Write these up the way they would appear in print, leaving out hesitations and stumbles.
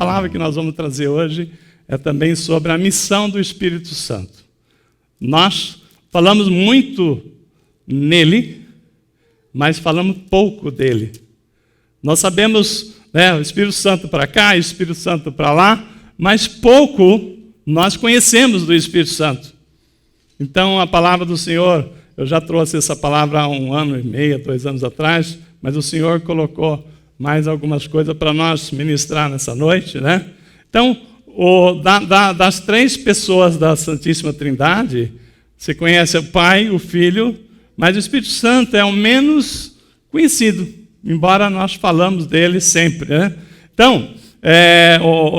palavra que nós vamos trazer hoje é também sobre a missão do Espírito Santo. Nós falamos muito nele, mas falamos pouco dele. Nós sabemos, o Espírito Santo para cá, o Espírito Santo para lá, mas pouco nós conhecemos do Espírito Santo. Então, a palavra do Senhor, eu já trouxe essa palavra há 1 ano e meio, 2 anos atrás, mas o Senhor colocou mais algumas coisas para nós ministrar nessa noite, né? Então, das 3 pessoas da Santíssima Trindade, você conhece o Pai, o Filho, mas o Espírito Santo é o menos conhecido, embora nós falamos dele sempre, né? Então,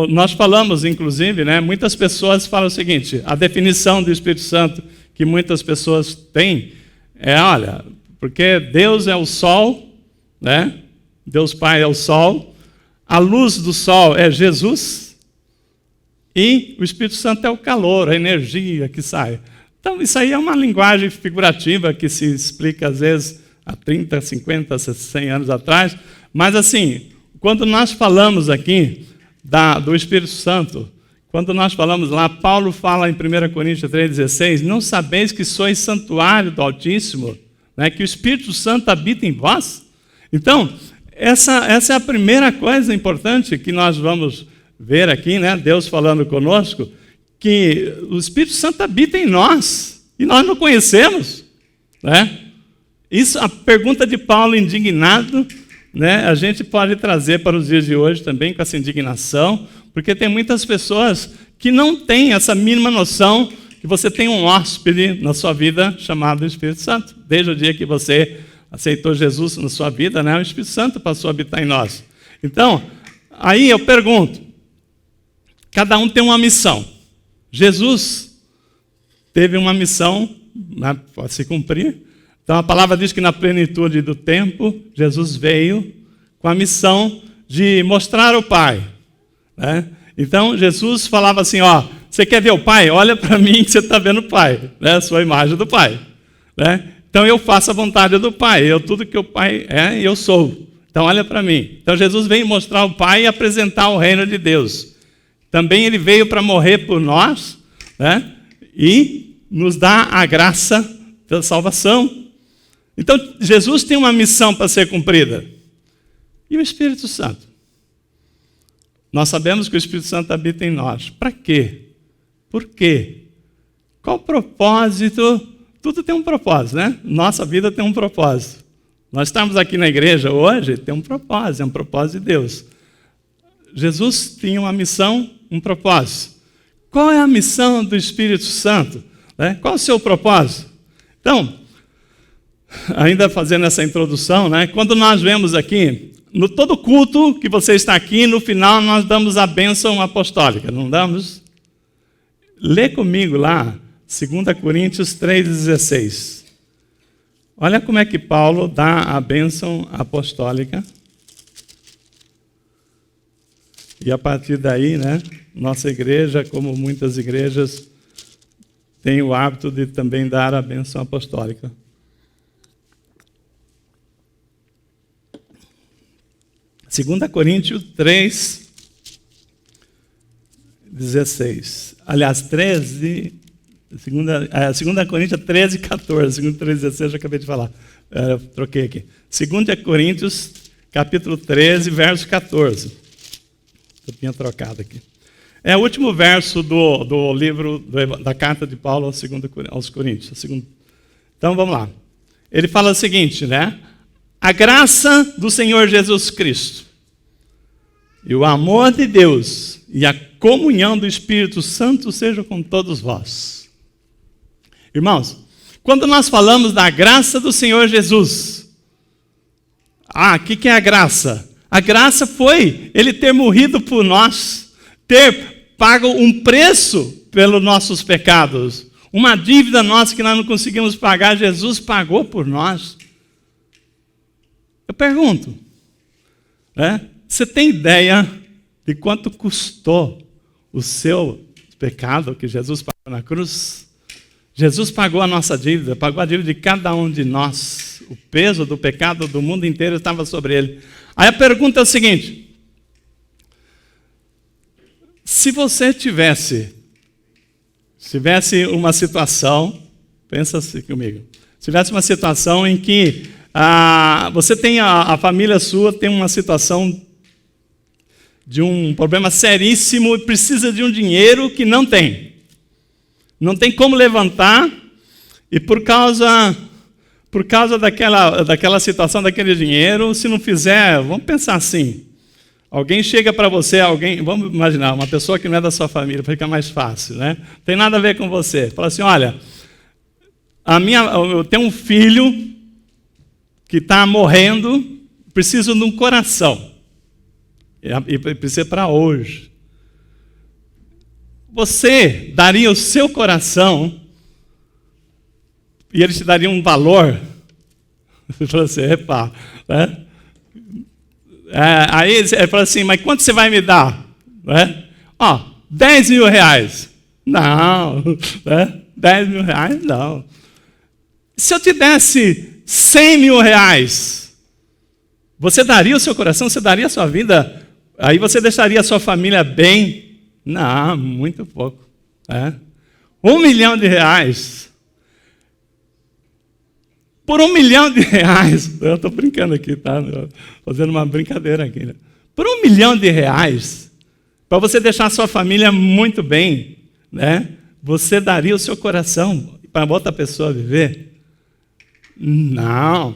nós falamos, inclusive, né, muitas pessoas falam o seguinte, a definição do Espírito Santo que muitas pessoas têm olha, porque Deus é o sol, né? Deus Pai é o sol, a luz do sol é Jesus e o Espírito Santo é o calor, a energia que sai. Então, isso aí é uma linguagem figurativa que se explica, às vezes, há 30, 50, 100 anos atrás. Mas, assim, quando nós falamos aqui do Espírito Santo, quando nós falamos lá, Paulo fala em 1 Coríntios 3,16, não sabeis que sois santuário do Altíssimo, né, que o Espírito Santo habita em vós? Então, essa é a primeira coisa importante que nós vamos ver aqui, né, Deus falando conosco, que o Espírito Santo habita em nós, e nós não conhecemos, né? Isso, a pergunta de Paulo indignado, né, a gente pode trazer para os dias de hoje também com essa indignação, porque tem muitas pessoas que não têm essa mínima noção que você tem um hóspede na sua vida chamado Espírito Santo. Desde o dia que você aceitou Jesus na sua vida, né, o Espírito Santo passou a habitar em nós. Então, aí eu pergunto, cada um tem uma missão. Jesus teve uma missão, né, para se cumprir. Então a palavra diz que na plenitude do tempo, Jesus veio com a missão de mostrar o Pai, né? Então Jesus falava assim, você quer ver o Pai? Olha para mim que você está vendo o Pai, né? A sua imagem do Pai, né? Então eu faço a vontade do Pai, tudo que o Pai é, eu sou. Então olha para mim. Então Jesus veio mostrar o Pai e apresentar o reino de Deus. Também ele veio para morrer por nós, né? E nos dar a graça da salvação. Então, Jesus tem uma missão para ser cumprida. E o Espírito Santo? Nós sabemos que o Espírito Santo habita em nós. Para quê? Por quê? Qual o propósito? Tudo tem um propósito, né? Nossa vida tem um propósito. Nós estamos aqui na igreja hoje, tem um propósito, é um propósito de Deus. Jesus tinha uma missão, um propósito. Qual é a missão do Espírito Santo? Né? Qual é o seu propósito? Então, ainda fazendo essa introdução, né? Quando nós vemos aqui, no todo culto que você está aqui, no final nós damos a bênção apostólica, não damos? Lê comigo lá, 2 Coríntios 3,16. Olha como é que Paulo dá a bênção apostólica. E a partir daí, né, nossa igreja, como muitas igrejas, tem o hábito de também dar a bênção apostólica. 2 Coríntios 3, 16. Aliás, 13, 2 Coríntios 13, 14. 2 3, 16, já acabei de falar. Eu troquei aqui. 2 Coríntios, capítulo 13, verso 14. Eu tinha trocado aqui. É o último verso do livro, da carta de Paulo aos Coríntios. Então, vamos lá. Ele fala o seguinte, né? A graça do Senhor Jesus Cristo e o amor de Deus e a comunhão do Espírito Santo sejam com todos vós. Irmãos, quando nós falamos da graça do Senhor Jesus, o que é a graça? A graça foi Ele ter morrido por nós, ter pago um preço pelos nossos pecados. Uma dívida nossa que nós não conseguimos pagar, Jesus pagou por nós. Eu pergunto, né? Você tem ideia de quanto custou o seu pecado que Jesus pagou na cruz? Jesus pagou a nossa dívida, pagou a dívida de cada um de nós. O peso do pecado do mundo inteiro estava sobre ele. Aí a pergunta é a seguinte: Se você tivesse uma situação, pensa assim comigo, se tivesse uma situação em que você tem a família sua tem uma situação de um problema seríssimo e precisa de um dinheiro que não tem como levantar, e por causa daquela situação, daquele dinheiro, se não fizer, vamos pensar assim, alguém chega para você, vamos imaginar, uma pessoa que não é da sua família, fica mais fácil, né? Não tem nada a ver com você. Fala assim, olha, eu tenho um filho que está morrendo, preciso de um coração. E precisa para hoje. Você daria o seu coração e ele te daria um valor? Você fala assim, epa, né? Aí ele fala assim, mas quanto você vai me dar? Né? 10 mil reais. Não, né? 10 mil reais não. Se eu te desse 100 mil reais, você daria o seu coração, você daria a sua vida? Aí você deixaria a sua família bem? Não, muito pouco. 1 milhão de reais. Por 1 milhão de reais, eu estou brincando aqui, tá? Fazendo uma brincadeira aqui. Né? Por 1 milhão de reais, para você deixar a sua família muito bem, né? Você daria o seu coração para outra pessoa viver? Não.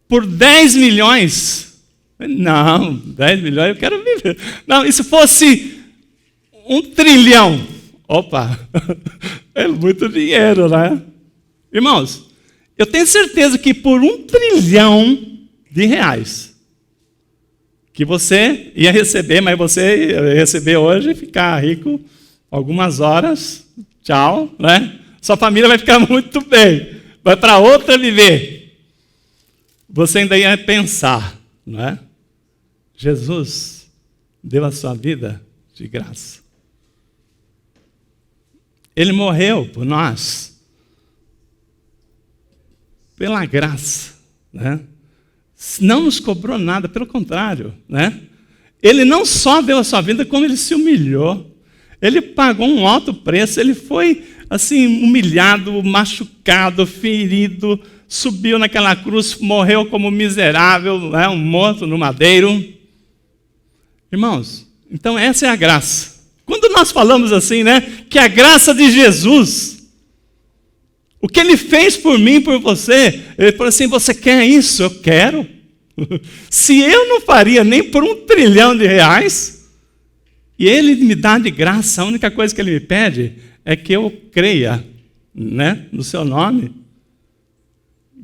Por 10 milhões? Não, 10 milhões eu quero viver. Não, e se fosse 1 trilhão? Opa, é muito dinheiro, né? Irmãos, eu tenho certeza que por 1 trilhão de reais que você ia receber, mas você ia receber hoje e ficar rico algumas horas, tchau, né? Sua família vai ficar muito bem, vai para outra viver. Você ainda ia pensar, não é? Jesus deu a sua vida de graça. Ele morreu por nós. Pela graça, né? Não nos cobrou nada, pelo contrário, né? Ele não só deu a sua vida, como ele se humilhou. Ele pagou um alto preço, ele foi assim humilhado, machucado, ferido, subiu naquela cruz, morreu como miserável, né? Um morto no madeiro. Irmãos, então essa é a graça. Quando nós falamos assim, né, que a graça de Jesus, o que ele fez por mim, por você, ele falou assim, você quer isso? Eu quero. Se eu não faria nem por 1 trilhão de reais, e ele me dá de graça, a única coisa que ele me pede é que eu creia, né, no seu nome,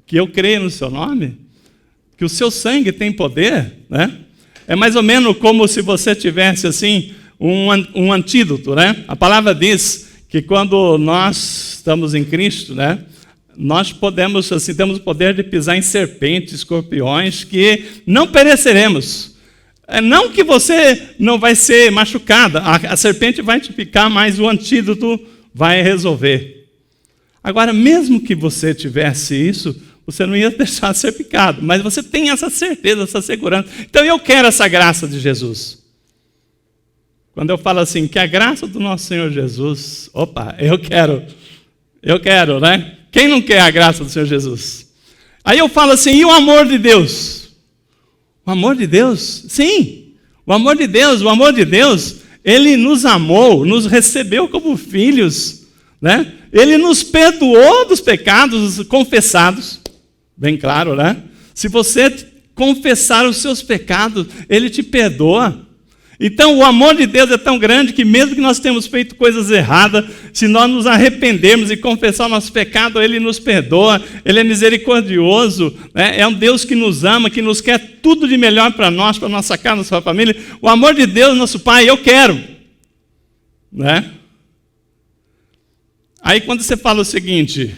que eu creia no seu nome, que o seu sangue tem poder, né? É mais ou menos como se você tivesse assim um antídoto, né? A palavra diz que quando nós estamos em Cristo, né, nós podemos, assim, temos o poder de pisar em serpentes, escorpiões, que não pereceremos. Não que você não vai ser machucada, a serpente vai te picar, mas o antídoto vai resolver. Agora, mesmo que você tivesse isso, você não ia deixar de ser picado, mas você tem essa certeza, essa segurança. Então eu quero essa graça de Jesus. Quando eu falo assim, que a graça do nosso Senhor Jesus, opa, eu quero, né? Quem não quer a graça do Senhor Jesus? Aí eu falo assim, e o amor de Deus? O amor de Deus? Sim, o amor de Deus, Ele nos amou, nos recebeu como filhos, né? Ele nos perdoou dos pecados confessados, bem claro, né? Se você confessar os seus pecados, Ele te perdoa. Então, o amor de Deus é tão grande que mesmo que nós tenhamos feito coisas erradas, se nós nos arrependermos e confessar o nosso pecado, Ele nos perdoa, Ele é misericordioso, né? É um Deus que nos ama, que nos quer tudo de melhor para nós, para a nossa casa, nossa família. O amor de Deus, nosso Pai, eu quero. Né? Aí quando você fala o seguinte,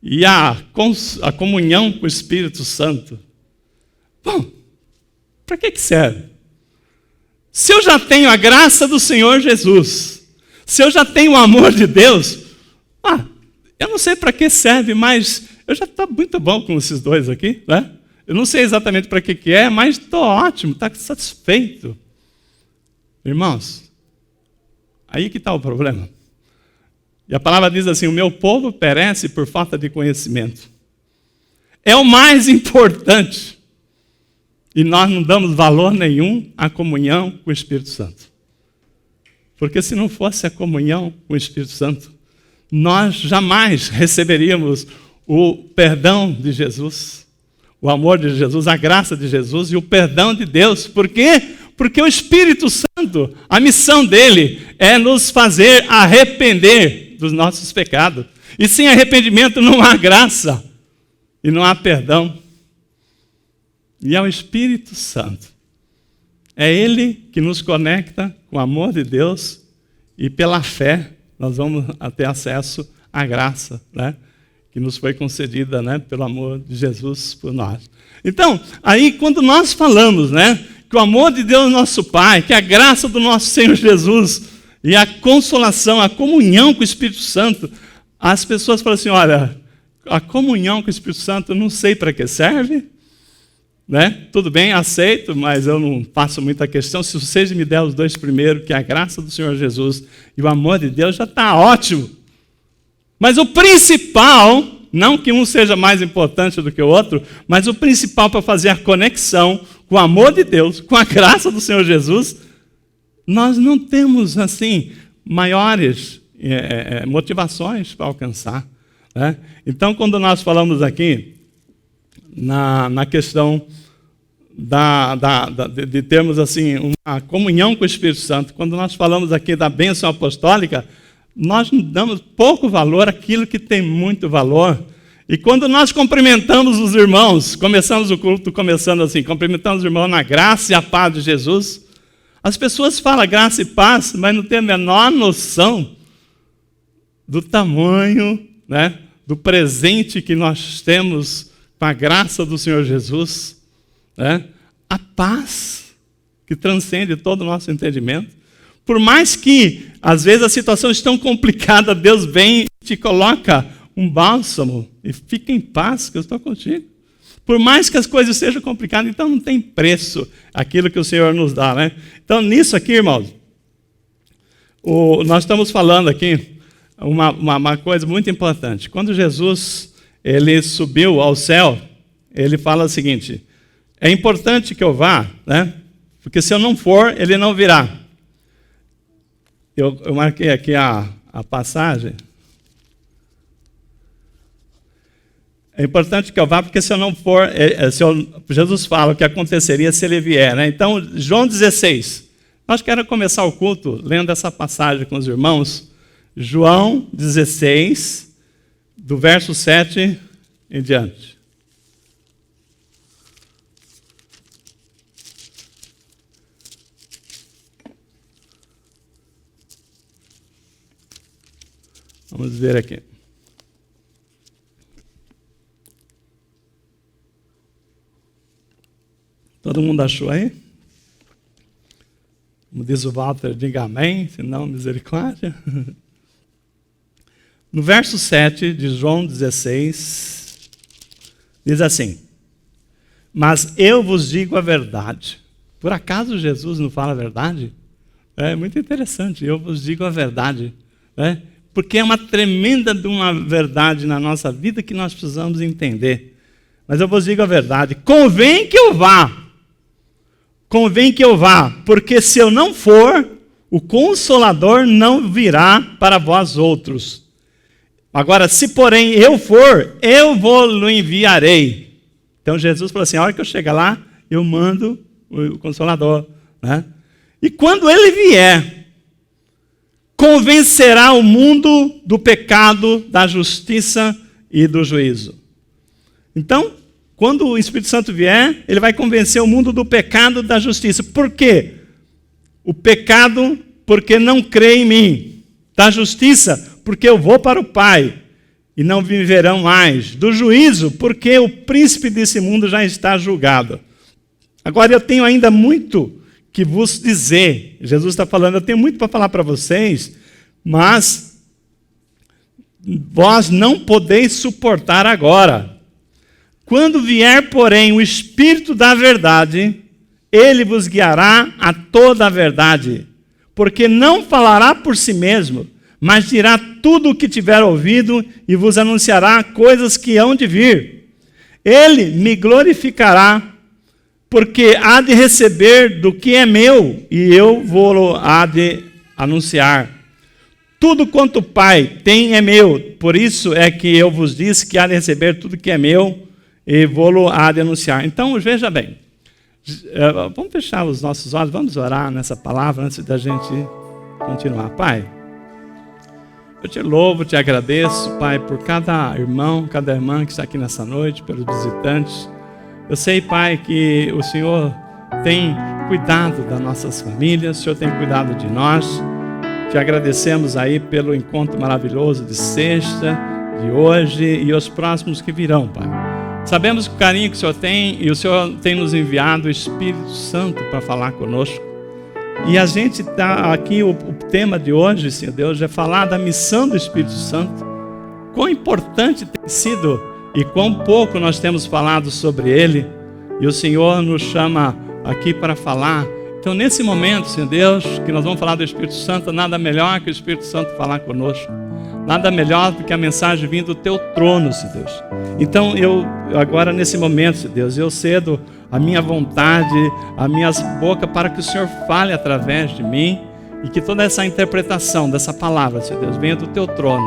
e a comunhão com o Espírito Santo, bom, para que serve? Se eu já tenho a graça do Senhor Jesus, se eu já tenho o amor de Deus, eu não sei para que serve, mas eu já estou muito bom com esses dois aqui, né? Eu não sei exatamente para que é, mas estou ótimo, estou satisfeito. Irmãos, Aí que está o problema. E a palavra diz assim: o meu povo perece por falta de conhecimento. É o mais importante. E nós não damos valor nenhum à comunhão com o Espírito Santo. Porque se não fosse a comunhão com o Espírito Santo, nós jamais receberíamos o perdão de Jesus, o amor de Jesus, a graça de Jesus e o perdão de Deus. Por quê? Porque o Espírito Santo, a missão dele é nos fazer arrepender dos nossos pecados. E sem arrependimento não há graça e não há perdão. E é o Espírito Santo. É ele que nos conecta com o amor de Deus e pela fé nós vamos ter acesso à graça, né, que nos foi concedida, né, pelo amor de Jesus por nós. Então, aí quando nós falamos, né, que o amor de Deus nosso Pai, que a graça do nosso Senhor Jesus e a consolação, a comunhão com o Espírito Santo, as pessoas falam assim: olha, a comunhão com o Espírito Santo eu não sei para que serve, né? Tudo bem, aceito, mas eu não faço muita questão. Se vocês me der os dois primeiros, que é a graça do Senhor Jesus e o amor de Deus, já está ótimo. Mas o principal, não que um seja mais importante do que o outro, mas o principal para fazer a conexão com o amor de Deus, com a graça do Senhor Jesus, nós não temos, assim, maiores motivações para alcançar, né? Então, quando nós falamos aqui na questão de termos assim, uma comunhão com o Espírito Santo, quando nós falamos aqui da bênção apostólica, nós damos pouco valor àquilo que tem muito valor. E quando nós cumprimentamos os irmãos, começamos o culto começando assim, cumprimentamos os irmãos na graça e a paz de Jesus, as pessoas falam graça e paz, mas não têm a menor noção do tamanho, né, do presente que nós temos com a graça do Senhor Jesus, né? A paz que transcende todo o nosso entendimento. Por mais que, às vezes, a situação é tão complicada, Deus vem e te coloca um bálsamo e fica em paz, que eu estou contigo. Por mais que as coisas sejam complicadas, então não tem preço aquilo que o Senhor nos dá, né? Então, nisso aqui, irmãos, nós estamos falando aqui uma coisa muito importante. Quando Jesus ele subiu ao céu, ele fala o seguinte: é importante que eu vá, né? Porque se eu não for, ele não virá. Eu marquei aqui a passagem. É importante que eu vá, porque se eu não for, Jesus fala o que aconteceria se ele vier, né? Então, João 16. Nós queremos começar o culto lendo essa passagem com os irmãos. João 16, do verso 7 em diante. Vamos ver aqui. Todo mundo achou aí? Como diz o Walter, diga amém, senão misericórdia. No verso 7 de João 16, diz assim: mas eu vos digo a verdade. Por acaso Jesus não fala a verdade? É muito interessante, eu vos digo a verdade, né? Porque é uma tremenda de uma verdade na nossa vida que nós precisamos entender. Mas eu vos digo a verdade, convém que eu vá. Convém que eu vá, porque se eu não for, o Consolador não virá para vós outros. Agora, se porém eu for, eu vou-lo enviarei. Então Jesus falou assim: a hora que eu chegar lá, eu mando o Consolador, né? E quando ele vier, convencerá o mundo do pecado, da justiça e do juízo. Então, quando o Espírito Santo vier, ele vai convencer o mundo do pecado, da justiça. Por quê? O pecado, porque não crê em mim. Da justiça, porque eu vou para o Pai e não viverão mais. Do juízo, porque o príncipe desse mundo já está julgado. Agora eu tenho ainda muito que vos dizer. Jesus está falando, eu tenho muito para falar para vocês, mas vós não podeis suportar agora. Quando vier, porém, o Espírito da verdade, ele vos guiará a toda a verdade. porque não falará por si mesmo, mas dirá tudo o que tiver ouvido e vos anunciará coisas que hão de vir. Ele me glorificará, porque há de receber do que é meu, e eu vou-lo há de anunciar. Tudo quanto o Pai tem é meu, por isso é que eu vos disse que há de receber tudo que é meu, e vou-lo há de anunciar. Então, veja bem, vamos fechar os nossos olhos, vamos orar nessa palavra antes da gente continuar. Pai, eu te louvo, te agradeço, Pai, por cada irmão, cada irmã que está aqui nessa noite, pelos visitantes. Eu sei, Pai, que o Senhor tem cuidado das nossas famílias, o Senhor tem cuidado de nós. Te agradecemos aí pelo encontro maravilhoso de sexta, de hoje e os próximos que virão, Pai. Sabemos o carinho que o Senhor tem e o Senhor tem nos enviado o Espírito Santo para falar conosco. E a gente está aqui, o tema de hoje, Senhor Deus, é falar da missão do Espírito Santo. Quão importante tem sido e quão pouco nós temos falado sobre ele. E o Senhor nos chama aqui para falar. Então, nesse momento, Senhor Deus, que nós vamos falar do Espírito Santo, nada melhor que o Espírito Santo falar conosco. Nada melhor do que a mensagem vindo do teu trono, Senhor Deus. Então, eu agora, nesse momento, Senhor Deus, eu cedo a minha vontade, a minha boca, para que o Senhor fale através de mim e que toda essa interpretação dessa palavra, Senhor Deus, venha do teu trono.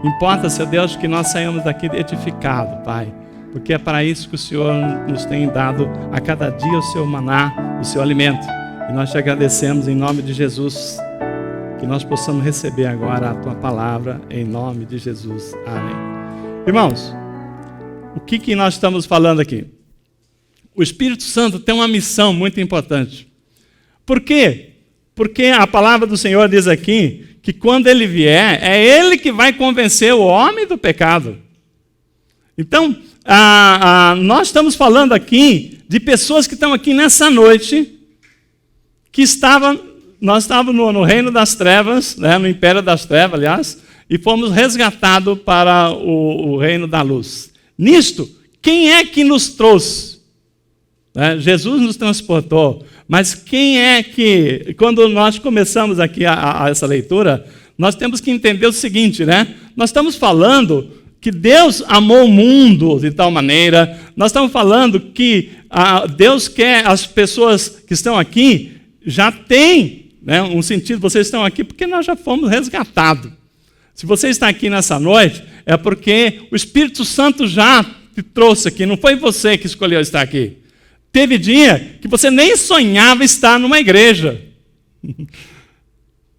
Importa, Senhor Deus, que nós saímos daqui edificados, Pai, porque é para isso que o Senhor nos tem dado a cada dia o seu maná, o seu alimento. E nós te agradecemos em nome de Jesus, que nós possamos receber agora a tua palavra em nome de Jesus. Amém. Irmãos, o que nós estamos falando aqui? O Espírito Santo tem uma missão muito importante. Por quê? Porque a palavra do Senhor diz aqui que quando ele vier, é ele que vai convencer o homem do pecado. Então, nós estamos falando aqui de pessoas que estão aqui nessa noite, que nós estávamos no reino das trevas, né, no império das trevas, aliás, e fomos resgatados para o reino da luz. Nisto, quem é que nos trouxe? Jesus nos transportou, mas quem é que, quando nós começamos aqui essa leitura, nós temos que entender o seguinte, né? Nós estamos falando que Deus amou o mundo de tal maneira, nós estamos falando que Deus quer as pessoas que estão aqui, já tem, né, um sentido, vocês estão aqui porque nós já fomos resgatados. Se você está aqui nessa noite, é porque o Espírito Santo já te trouxe aqui, não foi você que escolheu estar aqui. Teve dia que você nem sonhava estar numa igreja.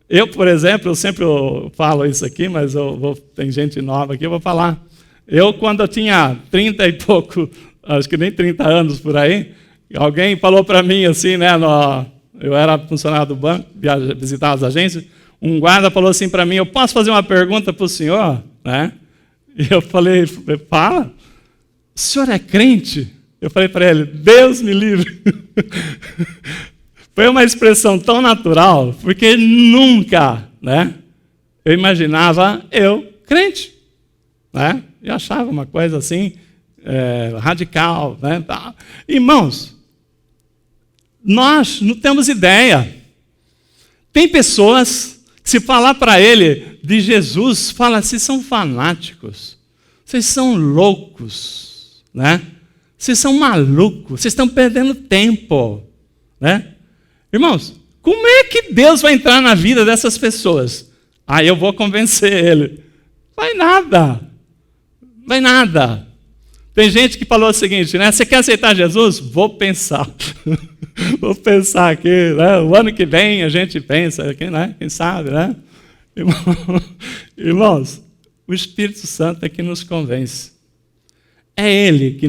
Eu, por exemplo, eu sempre falo isso aqui, mas tem gente nova aqui, eu vou falar. Eu, quando eu tinha 30 e pouco, acho que nem 30 anos por aí, alguém falou para mim assim, né, eu era funcionário do banco, visitava as agências, um guarda falou assim para mim, eu posso fazer uma pergunta para o senhor? Né? E eu falei, fala, o senhor é crente? Eu falei para ele, Deus me livre. Foi uma expressão tão natural, porque nunca, né, eu imaginava eu crente. Né? Eu achava uma coisa assim, radical. Né? Irmãos, nós não temos ideia. Tem pessoas, se falar para ele de Jesus, fala, vocês são fanáticos, vocês são loucos, né? Vocês são malucos, vocês estão perdendo tempo. Né? Irmãos, como é que Deus vai entrar na vida dessas pessoas? Eu vou convencer ele. Vai nada. Vai nada. Tem gente que falou o seguinte, né? Você quer aceitar Jesus? Vou pensar. Vou pensar aqui, né? O ano que vem a gente pensa, né? Quem sabe, né? Irmãos, o Espírito Santo é que nos convence. É ele que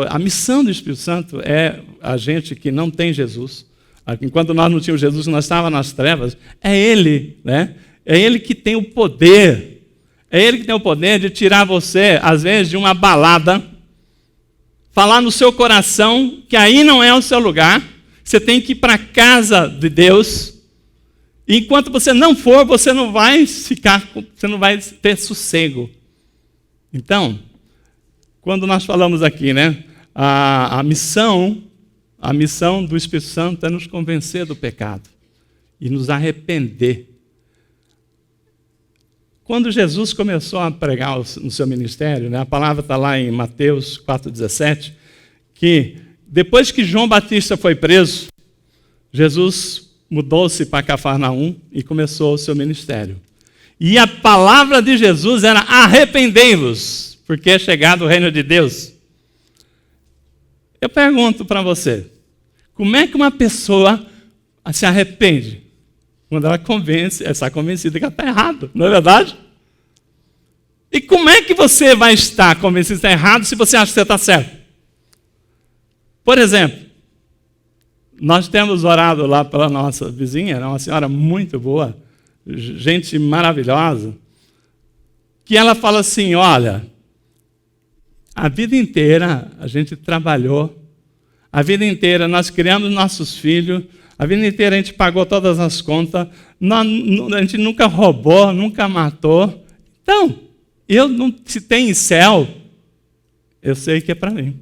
a missão do Espírito Santo é a gente que não tem Jesus. Enquanto nós não tínhamos Jesus, nós estávamos nas trevas. É ele, né? É ele que tem o poder. É ele que tem o poder de tirar você, às vezes, de uma balada, falar no seu coração que aí não é o seu lugar. Você tem que ir para a casa de Deus. E enquanto você não for, você não vai você não vai ter sossego. Então, quando nós falamos aqui, né, a missão do Espírito Santo é nos convencer do pecado. e nos arrepender. Quando Jesus começou a pregar no seu ministério, né, a palavra está lá em Mateus 4,17, que depois que João Batista foi preso, Jesus mudou-se para Cafarnaum e começou o seu ministério. E a palavra de Jesus era: arrependei-vos, porque é chegado o reino de Deus. Eu pergunto para você, como é que uma pessoa se arrepende? Quando ela está convencida que ela está errado, não é verdade? E como é que você vai estar convencido que está errado se você acha que você está certo? Por exemplo, nós temos orado lá pela nossa vizinha, uma senhora muito boa, gente maravilhosa, que ela fala assim: olha, a vida inteira a gente trabalhou, a vida inteira nós criamos nossos filhos, a vida inteira a gente pagou todas as contas, a gente nunca roubou, nunca matou. Então, se tem céu, eu sei que é para mim.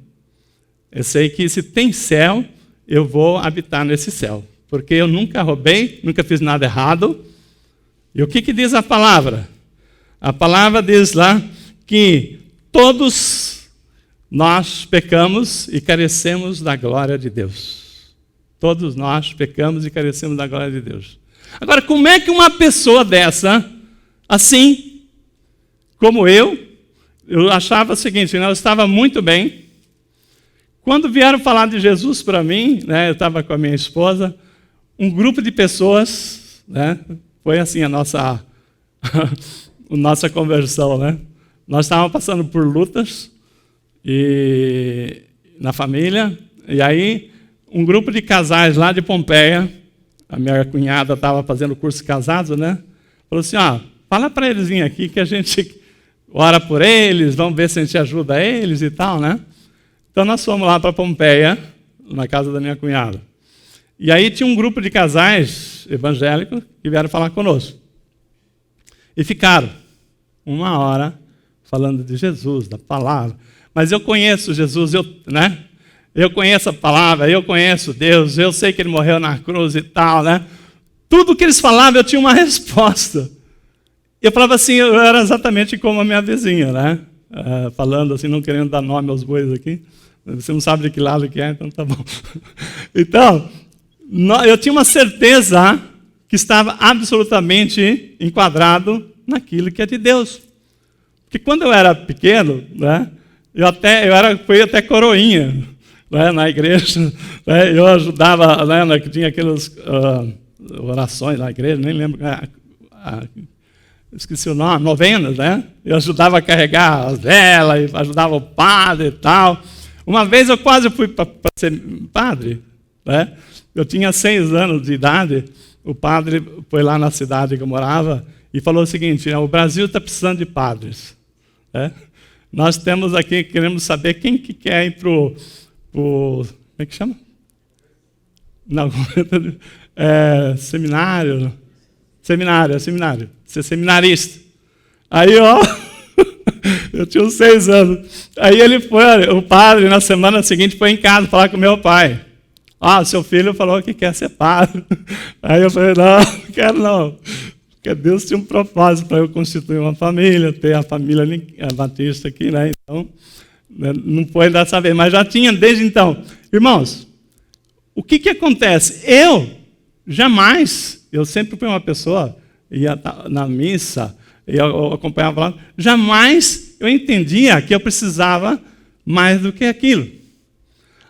Eu sei que se tem céu, eu vou habitar nesse céu. Porque eu nunca roubei, nunca fiz nada errado. E o que diz a palavra? A palavra diz lá que todos nós pecamos e carecemos da glória de Deus. Todos nós pecamos e carecemos da glória de Deus. Agora, como é que uma pessoa dessa, assim como eu achava o seguinte, eu estava muito bem. Quando vieram falar de Jesus para mim, né, eu estava com a minha esposa, um grupo de pessoas, né, foi assim a nossa conversão, né? Nós estávamos passando por lutas na família, e aí um grupo de casais lá de Pompeia, a minha cunhada estava fazendo curso de casados, né? Falou assim: fala para eles virem aqui que a gente ora por eles, vamos ver se a gente ajuda eles e tal, né? Então nós fomos lá para Pompeia, na casa da minha cunhada. E aí tinha um grupo de casais evangélicos que vieram falar conosco. E ficaram 1 hora falando de Jesus, da palavra. Mas eu conheço Jesus, né? Eu conheço a palavra, eu conheço Deus, eu sei que Ele morreu na cruz e tal, né? Tudo que eles falavam, eu tinha uma resposta. Eu falava assim, eu era exatamente como a minha vizinha, né? Falando assim, não querendo dar nome aos bois aqui. Você não sabe de que lado que é, então tá bom. Então, eu tinha uma certeza que estava absolutamente enquadrado naquilo que é de Deus. Porque quando eu era pequeno, né, fui até coroinha, né, na igreja. Né, eu ajudava, né, tinha aquelas orações na igreja, nem lembro, esqueci o nome, novenas, né? Eu ajudava a carregar as velas, ajudava o padre e tal. Uma vez eu quase fui para ser padre, né? Eu tinha 6 anos de idade, o padre foi lá na cidade que eu morava e falou o seguinte: o Brasil está precisando de padres. Né? Nós temos aqui, queremos saber quem que quer ir para o... Como é que chama? Não, seminário. Seminário. Ser seminarista. Aí, ó, eu tinha uns 6 anos. Aí o padre, na semana seguinte, foi em casa falar com meu pai. Seu filho falou que quer ser padre. Aí eu falei, não quero não. Porque Deus tinha um propósito para eu constituir uma família, ter a família batista aqui, né? Então, não foi dessa vez, mas já tinha desde então. Irmãos, o que acontece? Eu sempre fui uma pessoa, ia na missa, eu acompanhava a palavra, jamais eu entendia que eu precisava mais do que aquilo.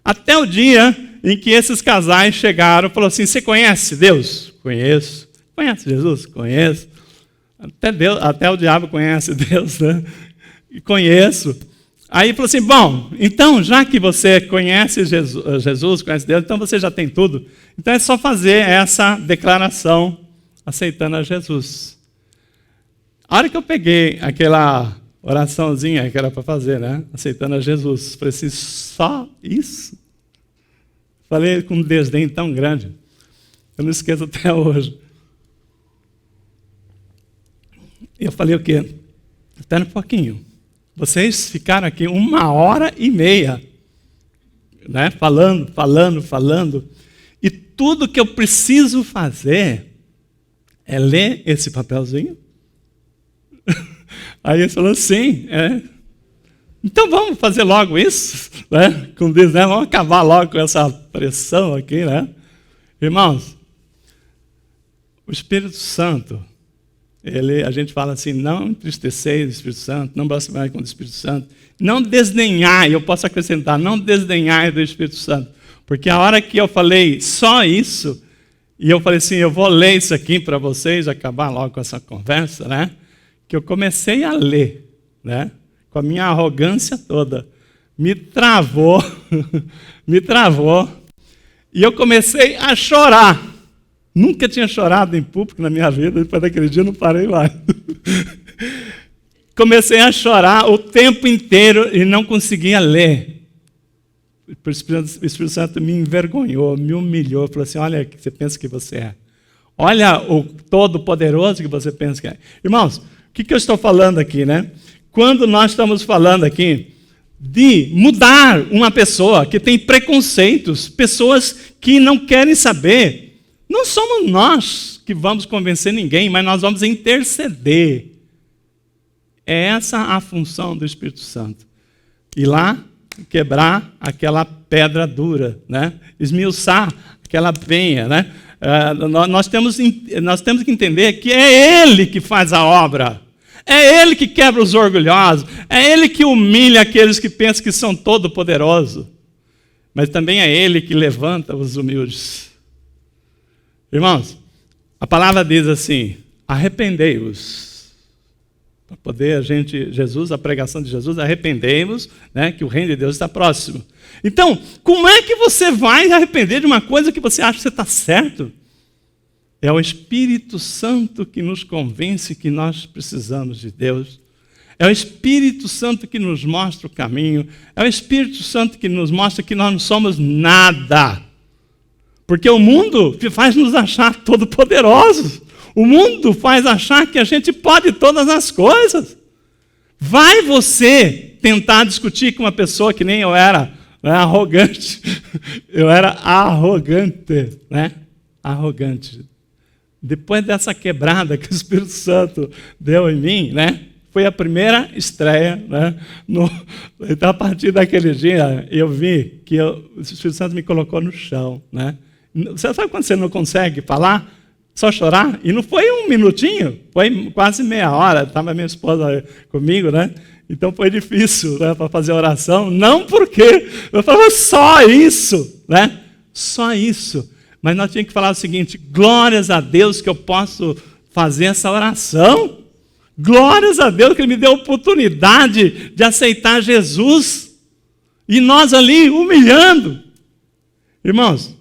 Até o dia em que esses casais chegaram e falaram assim: você conhece Deus? Conheço. Conhece Jesus? Conheço. Até o diabo conhece Deus, né? E conheço. Aí falou assim: bom, então já que você conhece Jesus, conhece Deus, então você já tem tudo. Então é só fazer essa declaração aceitando a Jesus. A hora que eu peguei aquela oraçãozinha que era para fazer, né? Aceitando a Jesus, falei assim: só isso? Falei com um desdém tão grande. Eu não esqueço até hoje. Eu falei o quê? Espera um pouquinho. Vocês ficaram aqui 1h30, né? Falando. E tudo que eu preciso fazer É ler esse papelzinho? Aí ele falou, sim, é. Então vamos fazer logo isso, né? Como diz, né? Vamos acabar logo com essa pressão aqui, né? Irmãos, o Espírito Santo, a gente fala assim, não entristecer o Espírito Santo, não blasfemar contra o Espírito Santo, não desdenhar, eu posso acrescentar, não desdenhar do Espírito Santo, porque a hora que eu falei só isso, e eu falei assim, eu vou ler isso aqui para vocês, acabar logo com essa conversa, né? Que eu comecei a ler, né? Com a minha arrogância toda, me travou, e eu comecei a chorar. Nunca tinha chorado em público na minha vida, depois daquele dia eu não parei mais. Comecei a chorar o tempo inteiro e não conseguia ler. O Espírito Santo me envergonhou, me humilhou, falou assim, olha o que você pensa que você é. Olha o Todo-Poderoso que você pensa que é. Irmãos, o que eu estou falando aqui, né? Quando nós estamos falando aqui de mudar uma pessoa que tem preconceitos, pessoas que não querem saber, não somos nós que vamos convencer ninguém, mas nós vamos interceder. É essa a função do Espírito Santo. Ir lá, quebrar aquela pedra dura, né? Esmiuçar aquela penha, né? Nós temos que entender que é Ele que faz a obra. É Ele que quebra os orgulhosos. É Ele que humilha aqueles que pensam que são todo-poderosos. Mas também é Ele que levanta os humildes. Irmãos, a palavra diz assim, arrependei-vos. Para poder a pregação de Jesus, arrependei-vos, né, que o reino de Deus está próximo. Então, como é que você vai arrepender de uma coisa que você acha que você está certo? É o Espírito Santo que nos convence que nós precisamos de Deus. É o Espírito Santo que nos mostra o caminho. É o Espírito Santo que nos mostra que nós não somos nada. Porque o mundo faz nos achar todo-poderosos. O mundo faz achar que a gente pode todas as coisas. Vai você tentar discutir com uma pessoa que nem eu era, né, arrogante. Eu era arrogante, né? Arrogante. Depois dessa quebrada que o Espírito Santo deu em mim, né? Foi a primeira estreia, né? Então, a partir daquele dia, eu vi que o Espírito Santo me colocou no chão, né? Você sabe quando você não consegue falar? Só chorar? E não foi um minutinho, foi quase meia hora. Estava minha esposa comigo, né? Então foi difícil, né, para fazer oração. Não porque eu falava só isso, né? Só isso. Mas nós tínhamos que falar o seguinte, glórias a Deus que eu posso fazer essa oração. Glórias a Deus que Ele me deu a oportunidade de aceitar Jesus. E nós ali humilhando. Irmãos,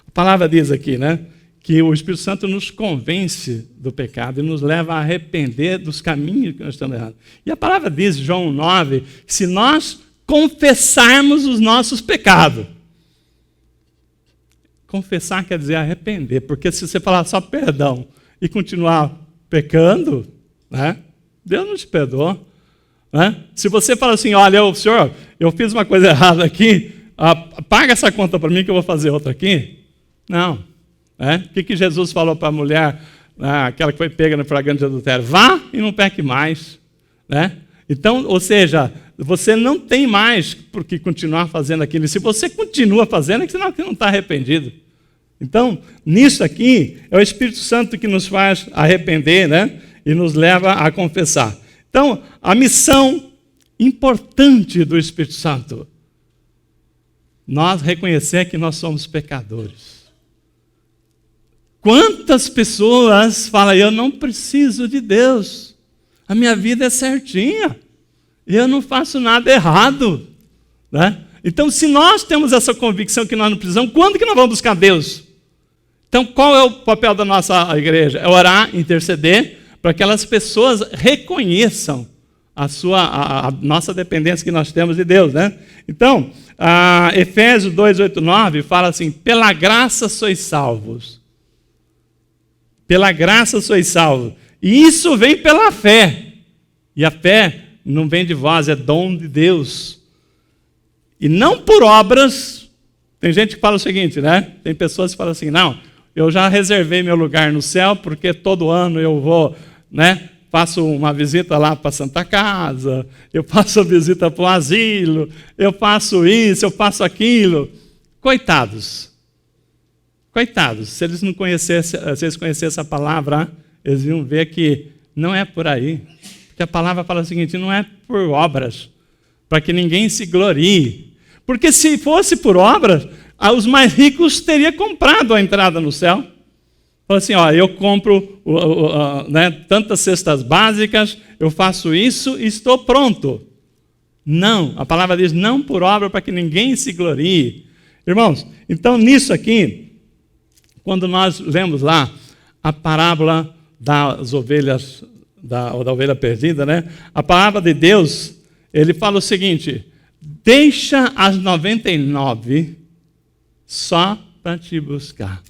a palavra diz aqui, né? Que o Espírito Santo nos convence do pecado e nos leva a arrepender dos caminhos que nós estamos errando. E a palavra diz, João 9, que se nós confessarmos os nossos pecados, confessar quer dizer arrepender, porque se você falar só perdão e continuar pecando, né, Deus não te perdoa. Né? Se você fala assim, olha, senhor, eu fiz uma coisa errada aqui, paga essa conta para mim que eu vou fazer outra aqui. Não. O que Jesus falou para a mulher, aquela que foi pega no flagrante de adultério? Vá e não peque mais. Né? Então, ou seja, você não tem mais por que continuar fazendo aquilo. E se você continua fazendo, é que senão você não está arrependido. Então, nisso aqui, é o Espírito Santo que nos faz arrepender, né? E nos leva a confessar. Então, a missão importante do Espírito Santo, nós reconhecer que nós somos pecadores. Quantas pessoas falam, eu não preciso de Deus, a minha vida é certinha, eu não faço nada errado. Né? Então, se nós temos essa convicção que nós não precisamos, quando que nós vamos buscar Deus? Então, qual é o papel da nossa igreja? É orar, interceder, para que aquelas pessoas reconheçam a nossa dependência que nós temos de Deus. Né? Então, Efésios 2, 8, 9 fala assim, pela graça sois salvos. Pela graça sois salvos. E isso vem pela fé. E a fé não vem de vós, é dom de Deus. E não por obras. Tem gente que fala o seguinte, né? Tem pessoas que falam assim, não, eu já reservei meu lugar no céu, porque todo ano eu vou, né? Faço uma visita lá para a Santa Casa, eu faço a visita para o asilo, eu faço isso, eu faço aquilo. Coitados. Coitados. Se eles conhecessem a palavra, eles iam ver que não é por aí. Porque a palavra fala o seguinte, não é por obras, para que ninguém se glorie. Porque se fosse por obras, os mais ricos teriam comprado a entrada no céu. Fala assim, ó, eu compro né, tantas cestas básicas, eu faço isso e estou pronto. Não, a palavra diz, não por obra, para que ninguém se glorie. Irmãos, então nisso aqui, quando nós lemos lá a parábola das ovelhas, da ovelha perdida, né? A palavra de Deus, ele fala o seguinte, deixa as 99 só para te buscar.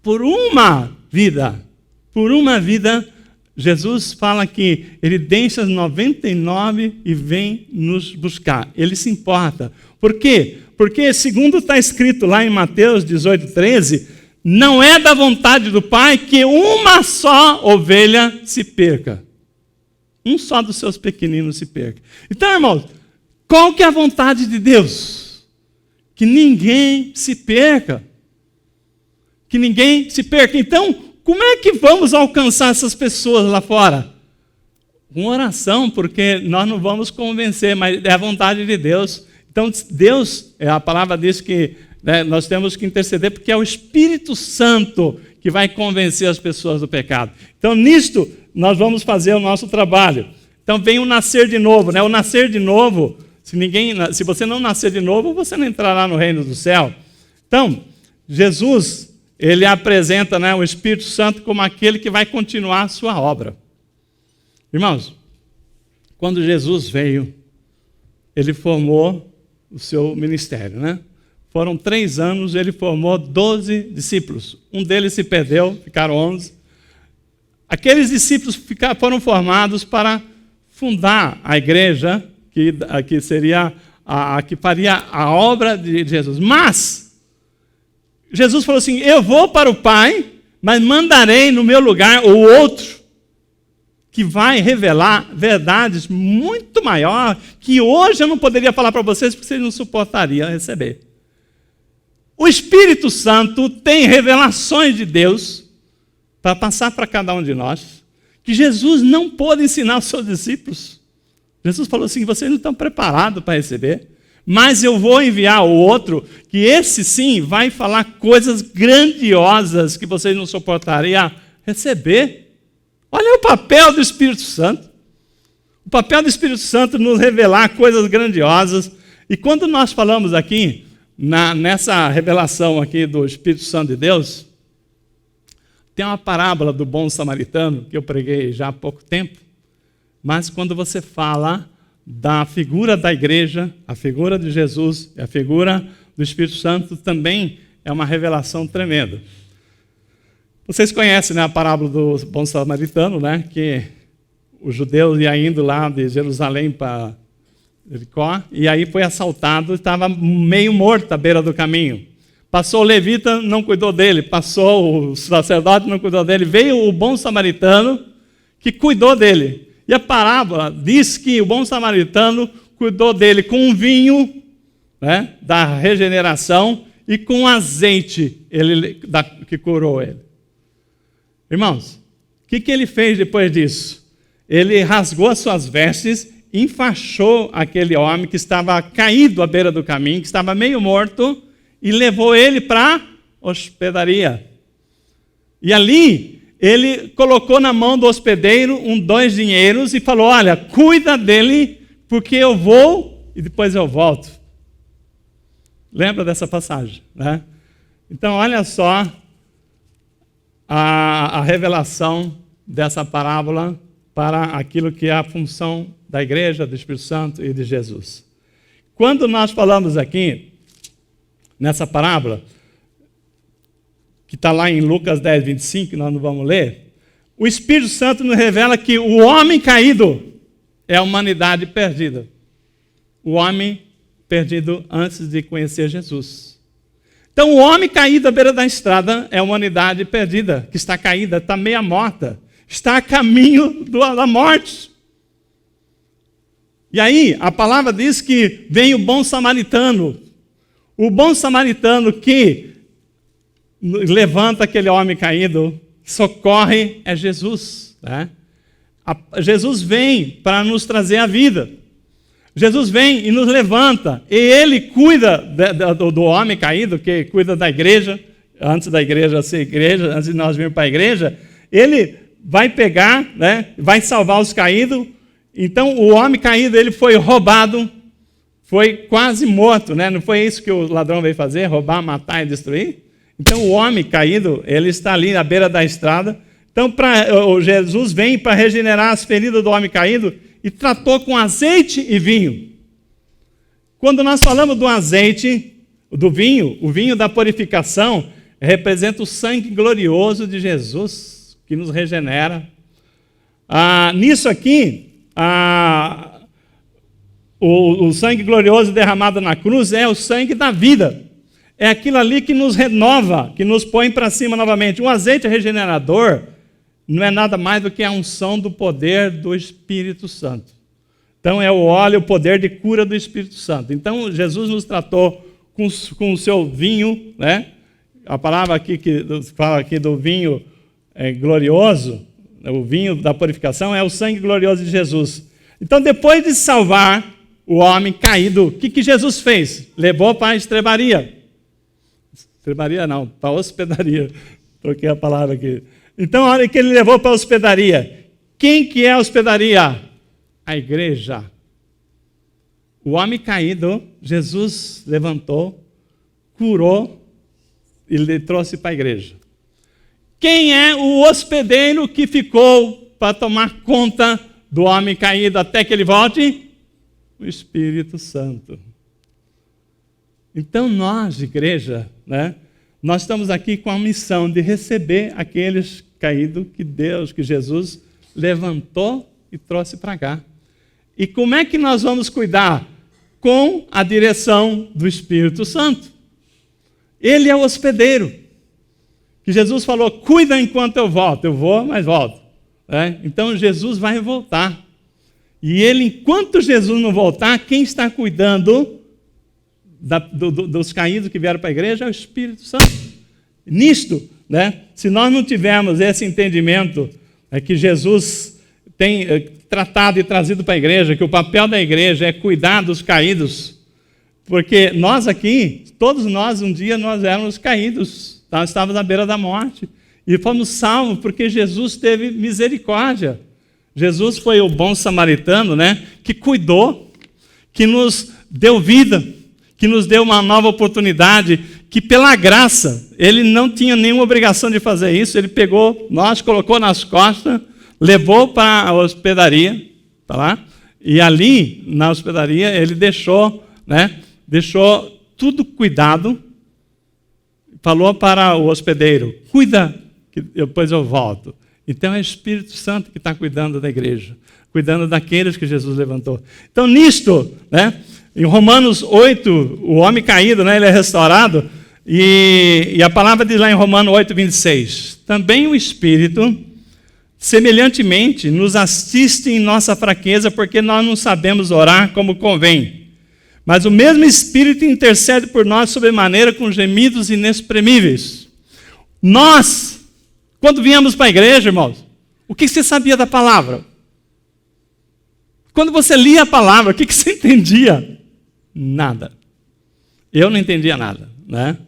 Por uma vida, Jesus fala que ele deixa as 99 e vem nos buscar. Ele se importa. Por quê? Porque, segundo está escrito lá em Mateus 18:13, não é da vontade do Pai que uma só ovelha se perca. Um só dos seus pequeninos se perca. Então, irmãos, qual que é a vontade de Deus? Que ninguém se perca. Que ninguém se perca. Então, como é que vamos alcançar essas pessoas lá fora? Com oração, porque nós não vamos convencer, mas é a vontade de Deus. Então, Deus, a palavra diz que nós temos que interceder, porque é o Espírito Santo que vai convencer as pessoas do pecado. Então, nisto, nós vamos fazer o nosso trabalho. Então, vem o nascer de novo. Né? O nascer de novo, se você não nascer de novo, você não entrará no reino do céu. Então, Jesus, ele apresenta, né, o Espírito Santo como aquele que vai continuar a sua obra. Irmãos, quando Jesus veio, ele formou o seu ministério, né? Foram 3 anos, ele formou 12 discípulos. Um deles se perdeu, ficaram 11. Aqueles discípulos foram formados para fundar a igreja, que seria a que faria a obra de Jesus. Mas Jesus falou assim, eu vou para o Pai, mas mandarei no meu lugar o outro, que vai revelar verdades muito maior, que hoje eu não poderia falar para vocês, porque vocês não suportariam receber. O Espírito Santo tem revelações de Deus para passar para cada um de nós, que Jesus não pôde ensinar aos seus discípulos. Jesus falou assim, vocês não estão preparados para receber, mas eu vou enviar o outro, que esse sim vai falar coisas grandiosas que vocês não suportariam receber. Olha o papel do Espírito Santo. O papel do Espírito Santo nos revelar coisas grandiosas. E quando nós falamos aqui, nessa revelação aqui do Espírito Santo de Deus, tem uma parábola do bom samaritano, que eu preguei já há pouco tempo, mas quando você fala da figura da igreja, a figura de Jesus, a figura do Espírito Santo, também é uma revelação tremenda. Vocês conhecem, né, a parábola do bom samaritano, né, que os judeus iam indo lá de Jerusalém para Jericó, e aí foi assaltado, estava meio morto à beira do caminho. Passou o levita, não cuidou dele. Passou o sacerdote, não cuidou dele. Veio o bom samaritano, que cuidou dele. E a parábola diz que o bom samaritano cuidou dele com um vinho, né, da regeneração e com azeite que curou ele. Irmãos, o que ele fez depois disso? Ele rasgou as suas vestes, enfaixou aquele homem que estava caído à beira do caminho, que estava meio morto, e levou ele para a hospedaria. E ali, ele colocou na mão do hospedeiro 2 dinheiros e falou, olha, cuida dele, porque eu vou e depois eu volto. Lembra dessa passagem, né? Então, olha só a revelação dessa parábola para aquilo que é a função da igreja, do Espírito Santo e de Jesus. Quando nós falamos aqui, nessa parábola, que está lá em Lucas 10, 25, que nós não vamos ler, o Espírito Santo nos revela que o homem caído é a humanidade perdida. O homem perdido antes de conhecer Jesus. Então, o homem caído à beira da estrada é a humanidade perdida, que está caída, está meia morta, está a caminho da morte. E aí, a palavra diz que vem o bom samaritano. O bom samaritano que levanta aquele homem caído, socorre, é Jesus. Né? Jesus vem para nos trazer a vida. Jesus vem e nos levanta. E Ele cuida do homem caído, que cuida da igreja, antes da igreja ser igreja, antes de nós virmos para a igreja. Ele vai pegar, né, vai salvar os caídos. Então, o homem caído, ele foi roubado, foi quase morto. Né? Não foi isso que o ladrão veio fazer, roubar, matar e destruir? Então, o homem caído, ele está ali à beira da estrada. Então, Jesus vem para regenerar as feridas do homem caído e tratou com azeite e vinho. Quando nós falamos do azeite, do vinho, o vinho da purificação representa o sangue glorioso de Jesus, que nos regenera. Nisso aqui, o sangue glorioso derramado na cruz é o sangue da vida. É aquilo ali que nos renova, que nos põe para cima novamente. Um azeite regenerador não é nada mais do que a unção do poder do Espírito Santo. Então, é o óleo, o poder de cura do Espírito Santo. Então, Jesus nos tratou com o seu vinho, né? A palavra aqui que fala aqui do vinho glorioso, o vinho da purificação, é o sangue glorioso de Jesus. Então, depois de salvar o homem caído, o que Jesus fez? Levou para a estrebaria. Estrebaria não, para a hospedaria. Troquei a palavra aqui. Então, a hora que ele levou para a hospedaria, quem que é a hospedaria? A igreja. O homem caído, Jesus levantou, curou e lhe trouxe para a igreja. Quem é o hospedeiro que ficou para tomar conta do homem caído até que ele volte? O Espírito Santo. Então nós, igreja, né, nós estamos aqui com a missão de receber aqueles caídos que Jesus levantou e trouxe para cá. E como é que nós vamos cuidar? Com a direção do Espírito Santo. Ele é o hospedeiro. Que Jesus falou, cuida enquanto eu volto. Eu vou, mas volto. Então Jesus vai voltar. E ele, enquanto Jesus não voltar, quem está cuidando dos caídos que vieram para a igreja é o Espírito Santo. Nisto, né, se nós não tivermos esse entendimento que Jesus tem tratado e trazido para a igreja, que o papel da igreja é cuidar dos caídos, porque nós aqui, todos nós, um dia nós éramos caídos, nós estávamos à beira da morte, e fomos salvos porque Jesus teve misericórdia. Jesus foi o bom samaritano, né, que cuidou, que nos deu vida, que nos deu uma nova oportunidade, que pela graça, ele não tinha nenhuma obrigação de fazer isso, ele pegou nós, colocou nas costas, levou para a hospedaria, tá lá, e ali, na hospedaria, ele deixou tudo cuidado, falou para o hospedeiro, cuida, que depois eu volto. Então é o Espírito Santo que está cuidando da igreja, cuidando daqueles que Jesus levantou. Então nisto, né, em Romanos 8, o homem caído, né, ele é restaurado, e a palavra diz lá em Romanos 8, 26, também o Espírito, semelhantemente, nos assiste em nossa fraqueza, porque nós não sabemos orar como convém. Mas o mesmo Espírito intercede por nós sobremaneira com gemidos inexprimíveis. Nós, quando viemos para a igreja, irmãos, o que você sabia da palavra? Quando você lia a palavra, o que você entendia? Nada. Eu não entendia nada, né?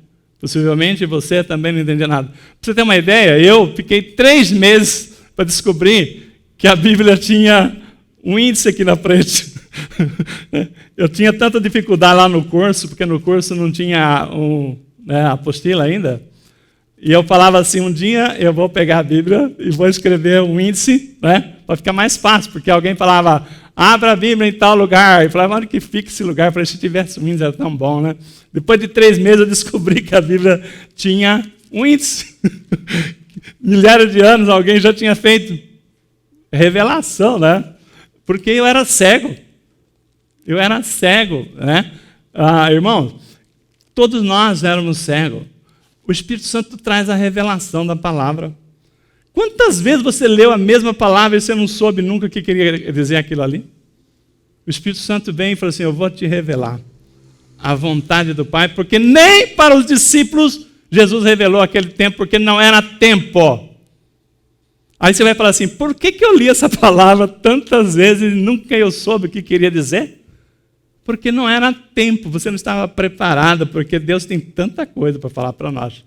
Possivelmente você também não entendia nada. Para você ter uma ideia, eu fiquei 3 meses para descobrir que a Bíblia tinha um índice aqui na frente. Eu tinha tanta dificuldade lá no curso, porque no curso não tinha apostila ainda. E eu falava assim, um dia eu vou pegar a Bíblia e vou escrever um índice, né, para ficar mais fácil, porque alguém falava, abra a Bíblia em tal lugar. Eu falava, onde que fica esse lugar? Eu falei, se tivesse um índice era tão bom, né? Depois de 3 meses eu descobri que a Bíblia tinha um índice. Milhares de anos alguém já tinha feito revelação, né? Porque eu era cego. Eu era cego, né? Irmãos, Todos nós éramos cegos. O Espírito Santo traz a revelação da palavra. Quantas vezes você leu a mesma palavra e você não soube nunca o que queria dizer aquilo ali? O Espírito Santo vem e fala assim, eu vou te revelar a vontade do Pai, porque nem para os discípulos Jesus revelou aquele tempo, porque não era tempo. Aí você vai falar assim, por que eu li essa palavra tantas vezes e nunca eu soube o que queria dizer? Porque não era tempo, você não estava preparado, porque Deus tem tanta coisa para falar para nós.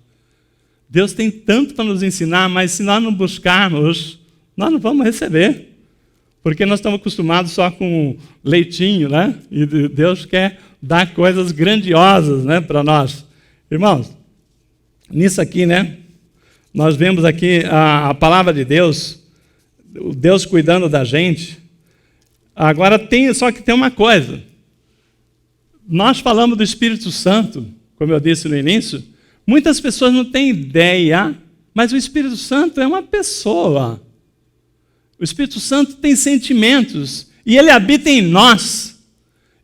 Deus tem tanto para nos ensinar, mas se nós não buscarmos, nós não vamos receber. Porque nós estamos acostumados só com leitinho, né? E Deus quer dar coisas grandiosas, né, para nós. Irmãos, nisso aqui, né? Nós vemos aqui a palavra de Deus, o Deus cuidando da gente. Agora, só que tem uma coisa. Nós falamos do Espírito Santo, como eu disse no início, muitas pessoas não têm ideia, mas o Espírito Santo é uma pessoa. O Espírito Santo tem sentimentos e ele habita em nós.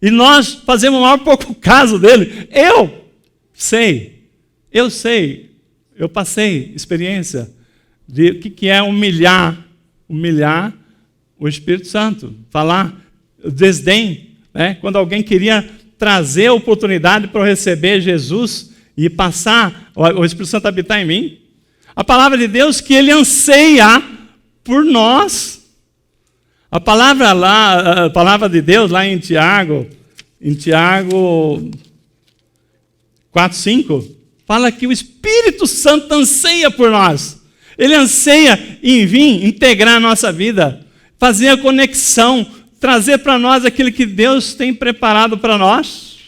E nós fazemos o maior pouco caso dele. Eu sei, eu passei experiência de o que é humilhar o Espírito Santo, falar desdém, né? Quando alguém queria trazer a oportunidade para eu receber Jesus e passar o Espírito Santo habitar em mim. A palavra de Deus que ele anseia por nós. A palavra de Deus lá em Tiago 4:5, fala que o Espírito Santo anseia por nós. Ele anseia em vir integrar a nossa vida, fazer a conexão, trazer para nós aquilo que Deus tem preparado para nós.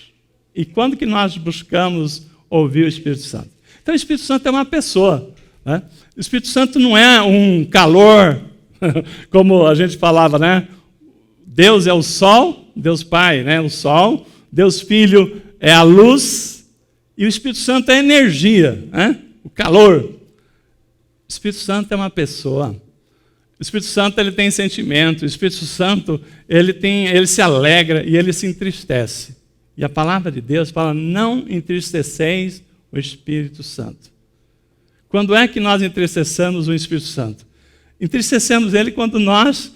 E quando que nós buscamos ouvir o Espírito Santo? Então o Espírito Santo é uma pessoa, né? O Espírito Santo não é um calor, como a gente falava, né? Deus é o sol, Deus Pai, né? O sol, Deus Filho é a luz, e o Espírito Santo é a energia, né? O calor. O Espírito Santo é uma pessoa. O Espírito Santo ele tem sentimento. O Espírito Santo ele se alegra e ele se entristece. E a palavra de Deus fala: não entristeceis o Espírito Santo. Quando é que nós entristecemos o Espírito Santo? Entristecemos ele quando nós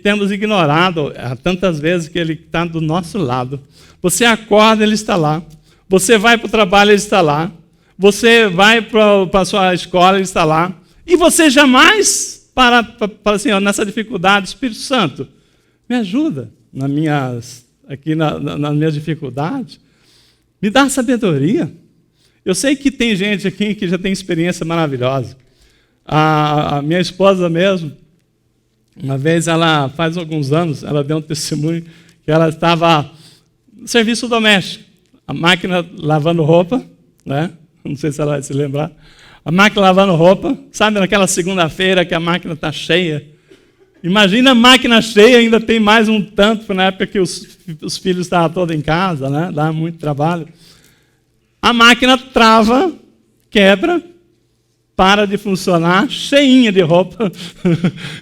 temos ignorado tantas vezes que ele está do nosso lado. Você acorda, ele está lá. Você vai para o trabalho, ele está lá. Você vai para a sua escola, ele está lá. E você jamais para assim, ó, nessa dificuldade, Espírito Santo, me ajuda nas minhas dificuldades. Me dá sabedoria. Eu sei que tem gente aqui que já tem experiência maravilhosa. A minha esposa mesmo, uma vez, ela faz alguns anos, ela deu um testemunho que ela estava no serviço doméstico, a máquina lavando roupa, né? Não sei se ela vai se lembrar. A máquina lavando roupa, sabe naquela segunda-feira que a máquina está cheia? Imagina a máquina cheia, ainda tem mais um tanto, na época que os filhos estavam todos em casa, né? Dá muito trabalho. A máquina trava, quebra, para de funcionar, cheinha de roupa.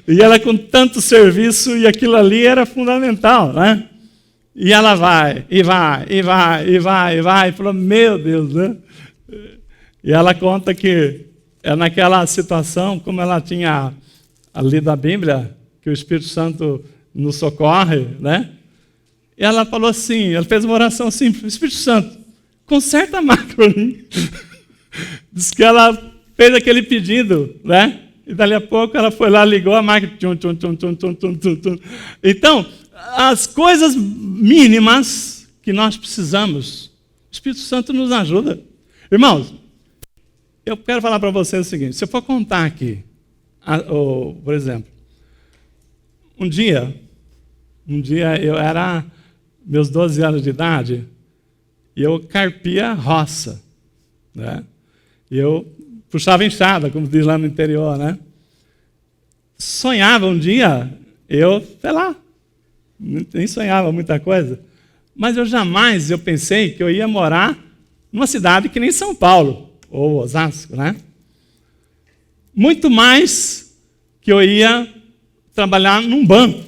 E ela com tanto serviço, e aquilo ali era fundamental, né? E ela vai, e falou, meu Deus, né? E ela conta que naquela situação, como ela tinha lido a Bíblia, que o Espírito Santo nos socorre, né? E ela falou assim, ela fez uma oração simples: Espírito Santo, conserta a máquina para mim. Diz que ela fez aquele pedido, né? E dali a pouco ela foi lá, ligou a máquina. Então, as coisas mínimas que nós precisamos, o Espírito Santo nos ajuda. Irmãos, eu quero falar para vocês o seguinte: se eu for contar aqui, por exemplo, um dia eu era meus 12 anos de idade e eu carpia roça, né? E eu puxava enxada, como diz lá no interior, né? Sonhava um dia, sei lá, nem sonhava muita coisa, mas eu pensei que eu ia morar numa cidade que nem São Paulo, ou Osasco, né? Muito mais que eu ia trabalhar num banco.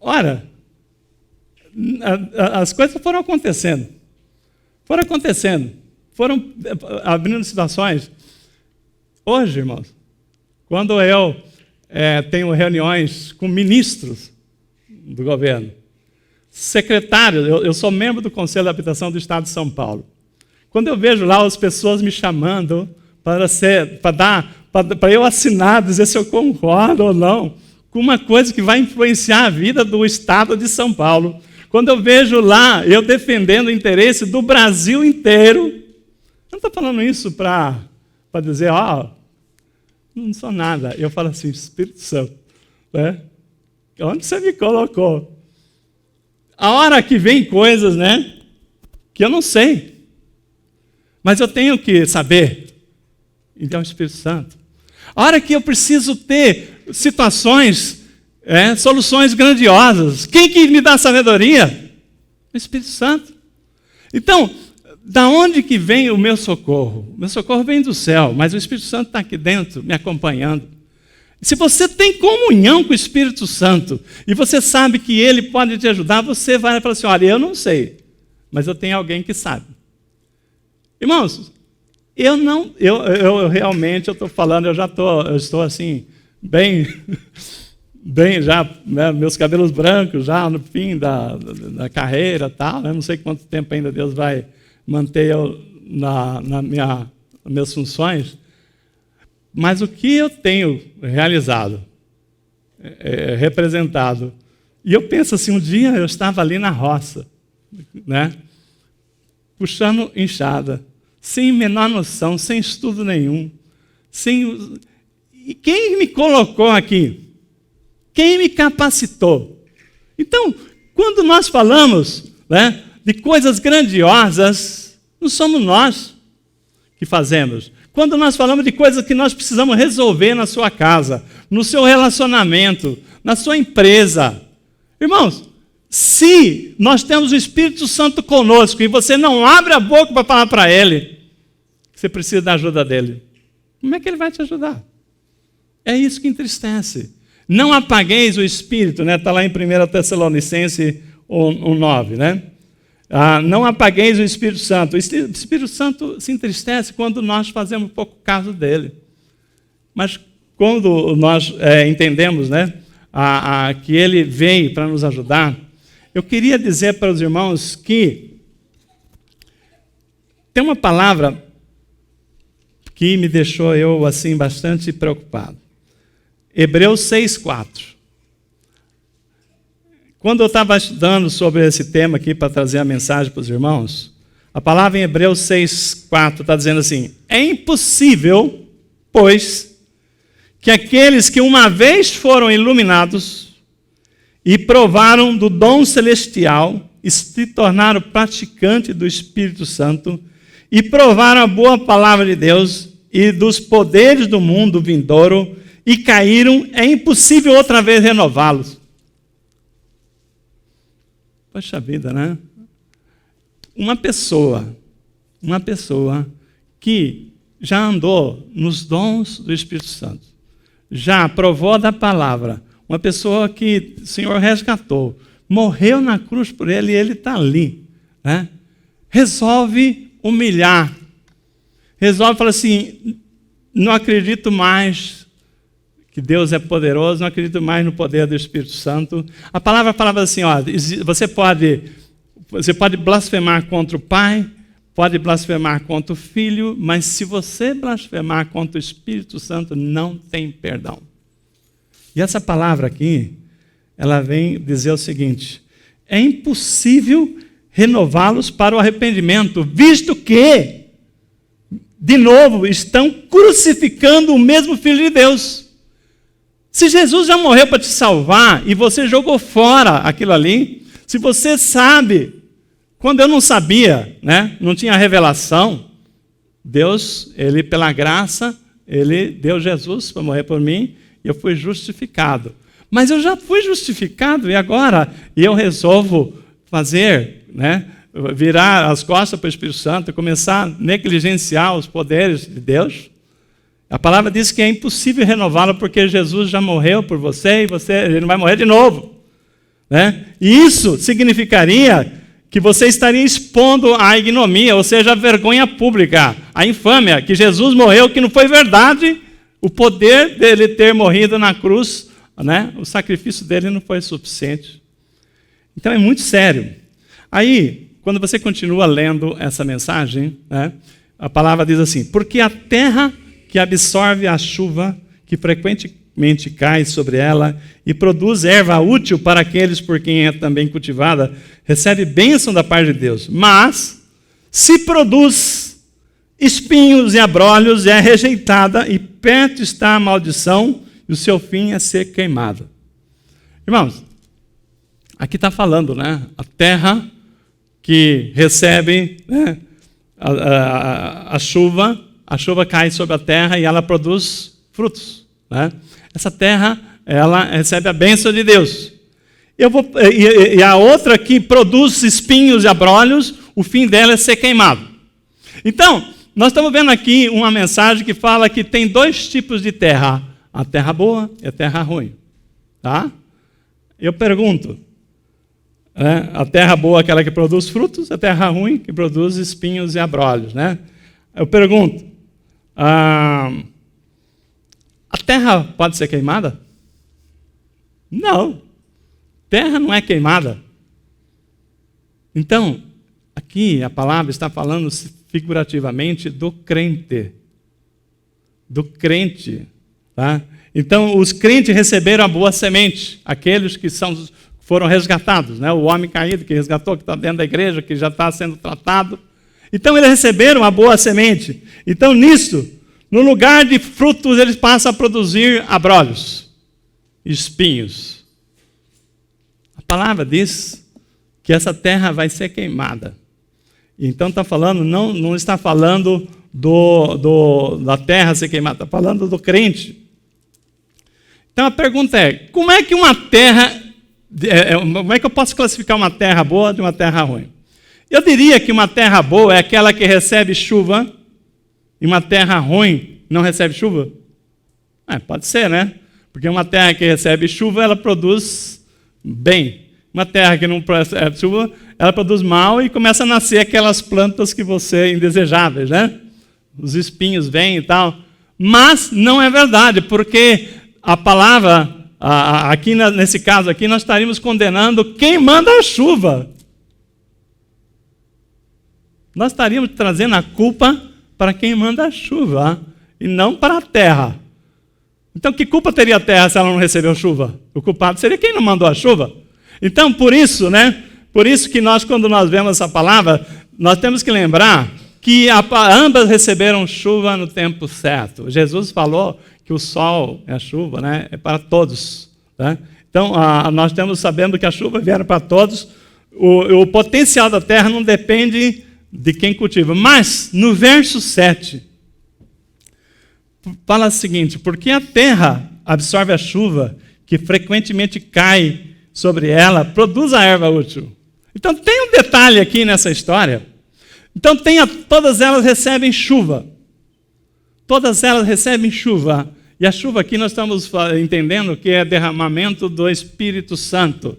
Ora, as coisas foram acontecendo. foram acontecendo, foram abrindo situações. Hoje, irmãos, quando eu tenho reuniões com ministros do governo, secretários, eu sou membro do Conselho de Habitação do Estado de São Paulo. Quando eu vejo lá as pessoas me chamando para eu assinar, dizer se eu concordo ou não, com uma coisa que vai influenciar a vida do Estado de São Paulo. Quando eu vejo lá, eu defendendo o interesse do Brasil inteiro, eu não estou falando isso para dizer, não sou nada. Eu falo assim, Espírito Santo, né? Onde você me colocou? A hora que vem coisas, né, que eu não sei, mas eu tenho que saber. Então, o Espírito Santo. A hora que eu preciso ter situações, soluções grandiosas, quem que me dá sabedoria? O Espírito Santo. Então, da onde que vem o meu socorro? O meu socorro vem do céu, mas o Espírito Santo está aqui dentro, me acompanhando. Se você tem comunhão com o Espírito Santo e você sabe que Ele pode te ajudar, você vai falar assim, olha, eu não sei, mas eu tenho alguém que sabe. Irmãos, eu realmente estou falando, eu estou assim, bem já, né, meus cabelos brancos já no fim da carreira, tal, né, não sei quanto tempo ainda Deus vai manter eu nas minhas funções. Mas o que eu tenho realizado, representado, e eu penso assim, um dia eu estava ali na roça, né, puxando enxada, sem menor noção, sem estudo nenhum, e quem me colocou aqui? Quem me capacitou? Então, quando nós falamos, né, de coisas grandiosas, não somos nós que fazemos. Quando nós falamos de coisas que nós precisamos resolver na sua casa, no seu relacionamento, na sua empresa. Irmãos, se nós temos o Espírito Santo conosco e você não abre a boca para falar para Ele, você precisa da ajuda dEle, como é que Ele vai te ajudar? É isso que entristece. Não apagueis o Espírito, né? Está lá em 1 Tessalonicenses 1:9, né? Não apagueis o Espírito Santo. O Espírito Santo se entristece quando nós fazemos pouco caso dele. Mas quando nós entendemos, né, que ele veio para nos ajudar, eu queria dizer para os irmãos que tem uma palavra que me deixou eu assim bastante preocupado. Hebreus 6:4. Quando eu estava estudando sobre esse tema aqui para trazer a mensagem para os irmãos, a palavra em Hebreus 6:4 está dizendo assim: é impossível, pois, que aqueles que uma vez foram iluminados e provaram do dom celestial e se tornaram praticantes do Espírito Santo e provaram a boa palavra de Deus e dos poderes do mundo vindouro e caíram, é impossível outra vez renová-los. Poxa vida, né? Uma pessoa que já andou nos dons do Espírito Santo, já provou da palavra, uma pessoa que o Senhor resgatou, morreu na cruz por ele e ele está ali, né? Resolve humilhar, resolve falar assim, não acredito mais que Deus é poderoso, não acredito mais no poder do Espírito Santo. A palavra falava assim, você pode blasfemar contra o Pai, pode blasfemar contra o Filho, mas se você blasfemar contra o Espírito Santo, não tem perdão. E essa palavra aqui, ela vem dizer o seguinte: é impossível renová-los para o arrependimento, visto que, de novo, estão crucificando o mesmo Filho de Deus. Se Jesus já morreu para te salvar e você jogou fora aquilo ali, se você sabe, quando eu não sabia, né, não tinha revelação, Deus, Ele pela graça, Ele deu Jesus para morrer por mim e eu fui justificado. Mas eu já fui justificado e agora eu resolvo fazer, né, virar as costas para o Espírito Santo e começar a negligenciar os poderes de Deus. A palavra diz que é impossível renová-lo porque Jesus já morreu por você e ele não vai morrer de novo, né? E isso significaria que você estaria expondo a ignomia, ou seja, a vergonha pública, a infâmia, que Jesus morreu, que não foi verdade, o poder dele ter morrido na cruz, né? O sacrifício dele não foi suficiente. Então é muito sério. Aí, quando você continua lendo essa mensagem, né, a palavra diz assim: porque a terra que absorve a chuva, que frequentemente cai sobre ela e produz erva útil para aqueles por quem é também cultivada, recebe bênção da parte de Deus. Mas, se produz espinhos e abrolhos, é rejeitada e perto está a maldição e o seu fim é ser queimado. Irmãos, aqui está falando, né? A terra que recebe, né, a chuva cai sobre a terra e ela produz frutos, né? Essa terra, ela recebe a bênção de Deus. E a outra que produz espinhos e abrolhos, o fim dela é ser queimado. Então, nós estamos vendo aqui uma mensagem que fala que tem dois tipos de terra: a terra boa e a terra ruim. Tá? Eu pergunto, a terra boa é aquela que produz frutos, a terra ruim que produz espinhos e abrolhos, né? Eu pergunto, a terra pode ser queimada? Não. Terra não é queimada. Então, aqui a palavra está falando figurativamente do crente. Do crente. Tá? Então, os crentes receberam a boa semente, aqueles que foram resgatados, né? O homem caído que resgatou, que está dentro da igreja, que já está sendo tratado. Então, eles receberam a boa semente. Então, nisso, no lugar de frutos, eles passam a produzir abrolhos, espinhos. A palavra diz que essa terra vai ser queimada. Então está falando, não está falando da terra ser queimada, está falando do crente. Então a pergunta é, como é que eu posso classificar uma terra boa de uma terra ruim? Eu diria que uma terra boa é aquela que recebe chuva e uma terra ruim não recebe chuva? Pode ser, né? Porque uma terra que recebe chuva, ela produz bem. Uma terra que não recebe chuva, ela produz mal e começa a nascer aquelas plantas que indesejáveis, né? Os espinhos vêm e tal. Mas não é verdade, porque a palavra, aqui nesse caso aqui, nós estaríamos condenando quem manda a chuva. Nós estaríamos trazendo a culpa para quem manda a chuva e não para a terra. Então, que culpa teria a terra se ela não recebeu chuva? O culpado seria quem não mandou a chuva. Então, por isso, né? Por isso que quando nós vemos essa palavra, nós temos que lembrar que ambas receberam chuva no tempo certo. Jesus falou que o sol e a chuva, né, é para todos. Né? Então, nós sabendo que a chuva vier para todos. O potencial da terra não depende de quem cultiva. Mas, no verso 7, fala o seguinte: porque a terra absorve a chuva, que frequentemente cai sobre ela, produz a erva útil. Então tem um detalhe aqui nessa história. Então todas elas recebem chuva. Todas elas recebem chuva. E a chuva aqui nós estamos entendendo que é derramamento do Espírito Santo.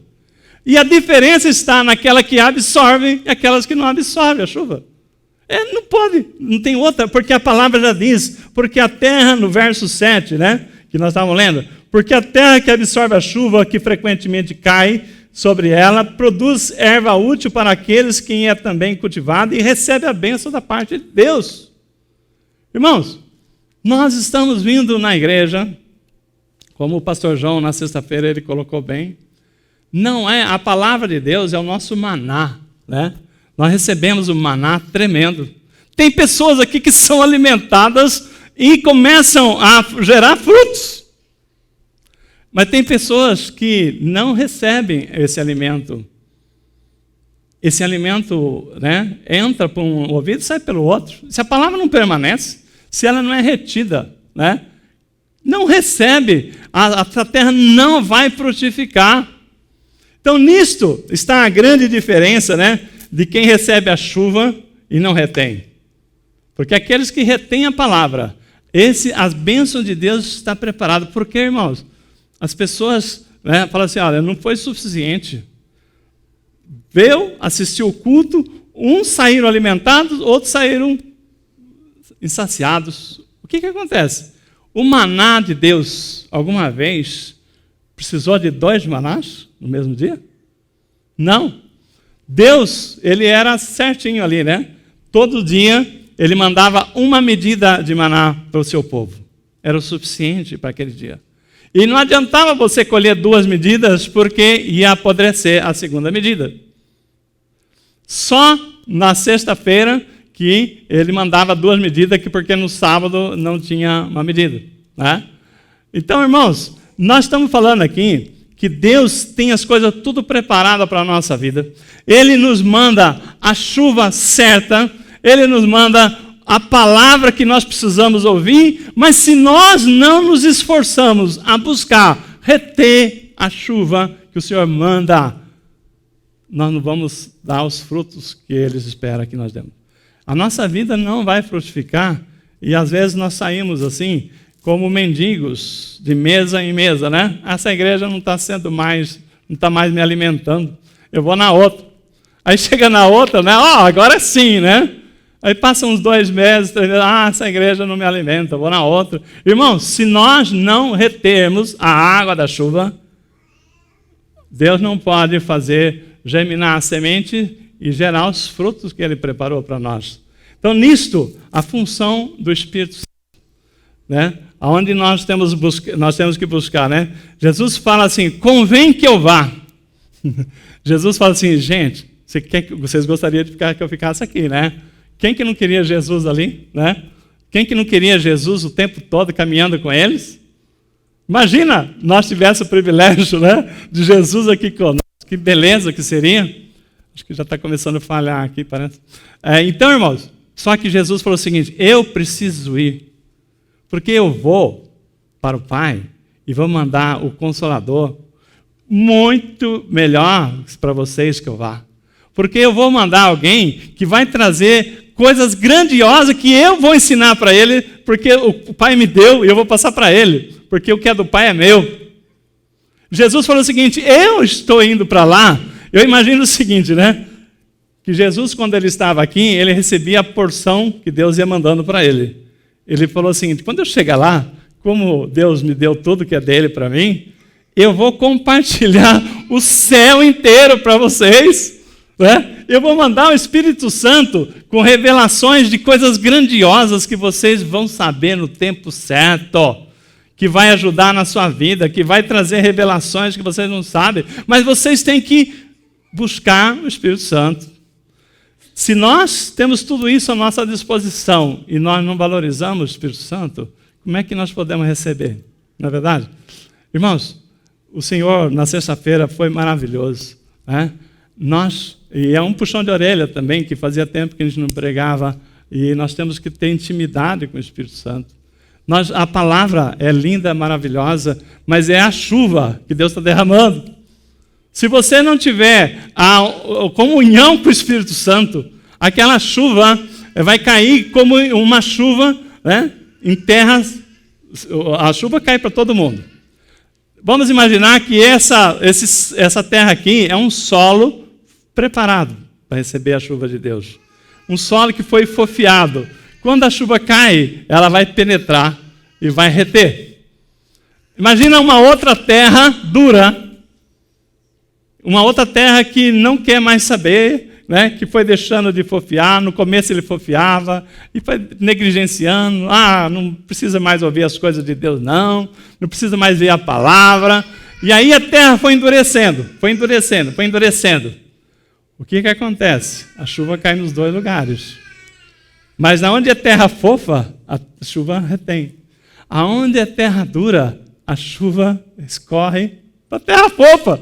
E a diferença está naquela que absorve e aquelas que não absorvem a chuva. Não pode, não tem outra, porque a palavra já diz, porque a terra, no verso 7, né, que nós estávamos lendo, porque a terra que absorve a chuva, que frequentemente cai sobre ela, produz erva útil para aqueles que é também cultivado e recebe a bênção da parte de Deus. Irmãos, nós estamos vindo na igreja, como o pastor João, na sexta-feira, ele colocou bem, não é a palavra de Deus, é o nosso maná, né? Nós recebemos um maná tremendo. Tem pessoas aqui que são alimentadas e começam a gerar frutos. Mas tem pessoas que não recebem esse alimento. Esse alimento, né, entra por um ouvido e sai pelo outro. Se a palavra não permanece, se ela não é retida, né, não recebe, a terra não vai frutificar. Então, nisto está a grande diferença, né, de quem recebe a chuva e não retém. Porque aqueles que retêm a palavra, as bênçãos de Deus estão preparadas. Por quê, irmãos? As pessoas, né, falam assim, olha, não foi suficiente. veio, assistiu o culto, uns saíram alimentados, outros saíram insaciados. O que acontece? O maná de Deus, alguma vez, precisou de 2 manás no mesmo dia? Não. Deus, ele era certinho ali, né? Todo dia, ele mandava uma medida de maná para o seu povo. Era o suficiente para aquele dia. E não adiantava você colher 2 medidas, porque ia apodrecer a segunda medida. Só na sexta-feira que ele mandava 2 medidas, porque no sábado não tinha uma medida, né? Então, irmãos, nós estamos falando aqui que Deus tem as coisas tudo preparadas para a nossa vida. Ele nos manda a chuva certa, Ele nos manda a palavra que nós precisamos ouvir, mas se nós não nos esforçamos a buscar, reter a chuva que o Senhor manda, nós não vamos dar os frutos que Ele espera que nós demos. A nossa vida não vai frutificar, e às vezes nós saímos assim, como mendigos, de mesa em mesa, né? Essa igreja não está mais me alimentando, eu vou na outra. Aí chega na outra, né? Agora sim, né? Aí passam uns 2 meses, 3 meses, essa igreja não me alimenta, eu vou na outra. Irmãos, se nós não retermos a água da chuva, Deus não pode fazer germinar a semente e gerar os frutos que Ele preparou para nós. Então, nisto, a função do Espírito Santo, né? Onde nós temos que buscar, né? Jesus fala assim, convém que eu vá. Jesus fala assim, gente, vocês gostariam de que eu ficasse aqui, né? Quem que não queria Jesus ali, né? Quem que não queria Jesus o tempo todo caminhando com eles? Imagina, nós tivéssemos o privilégio, né, de Jesus aqui conosco, que beleza que seria. Acho que já está começando a falhar aqui, parece. Então, irmãos, só que Jesus falou o seguinte, eu preciso ir, porque eu vou para o Pai e vou mandar o Consolador muito melhor para vocês que eu vá. Porque eu vou mandar alguém que vai trazer coisas grandiosas que eu vou ensinar para ele, porque o Pai me deu e eu vou passar para ele, porque o que é do Pai é meu. Jesus falou o seguinte, eu estou indo para lá. Eu imagino o seguinte, né? Que Jesus, quando ele estava aqui, ele recebia a porção que Deus ia mandando para ele. Ele falou o seguinte, quando eu chegar lá, como Deus me deu tudo que é dele para mim, eu vou compartilhar o céu inteiro para vocês, né? Eu vou mandar o Espírito Santo com revelações de coisas grandiosas que vocês vão saber no tempo certo, que vai ajudar na sua vida, que vai trazer revelações que vocês não sabem, mas vocês têm que buscar o Espírito Santo. Se nós temos tudo isso à nossa disposição e nós não valorizamos o Espírito Santo, como é que nós podemos receber? Não é verdade? Irmãos, o Senhor, na sexta-feira, foi maravilhoso, né? E é um puxão de orelha também, que fazia tempo que a gente não pregava, e nós temos que ter intimidade com o Espírito Santo. A palavra é linda, maravilhosa, mas é a chuva que Deus está derramando. Se você não tiver a comunhão com o Espírito Santo, aquela chuva vai cair como uma chuva, né, em terras. A chuva cai para todo mundo. Vamos imaginar que essa terra aqui é um solo preparado para receber a chuva de Deus. Um solo que foi fofiado. Quando a chuva cai, ela vai penetrar e vai reter. Imagina uma outra terra dura, uma outra terra que não quer mais saber, né, que foi deixando de fofiar. No começo ele fofiava e foi negligenciando. Não precisa mais ouvir as coisas de Deus, não precisa mais ver a palavra. E aí a terra foi endurecendo. O que acontece? A chuva cai nos 2 lugares. Mas onde é terra fofa, a chuva retém. Aonde é terra dura, a chuva escorre para a terra fofa.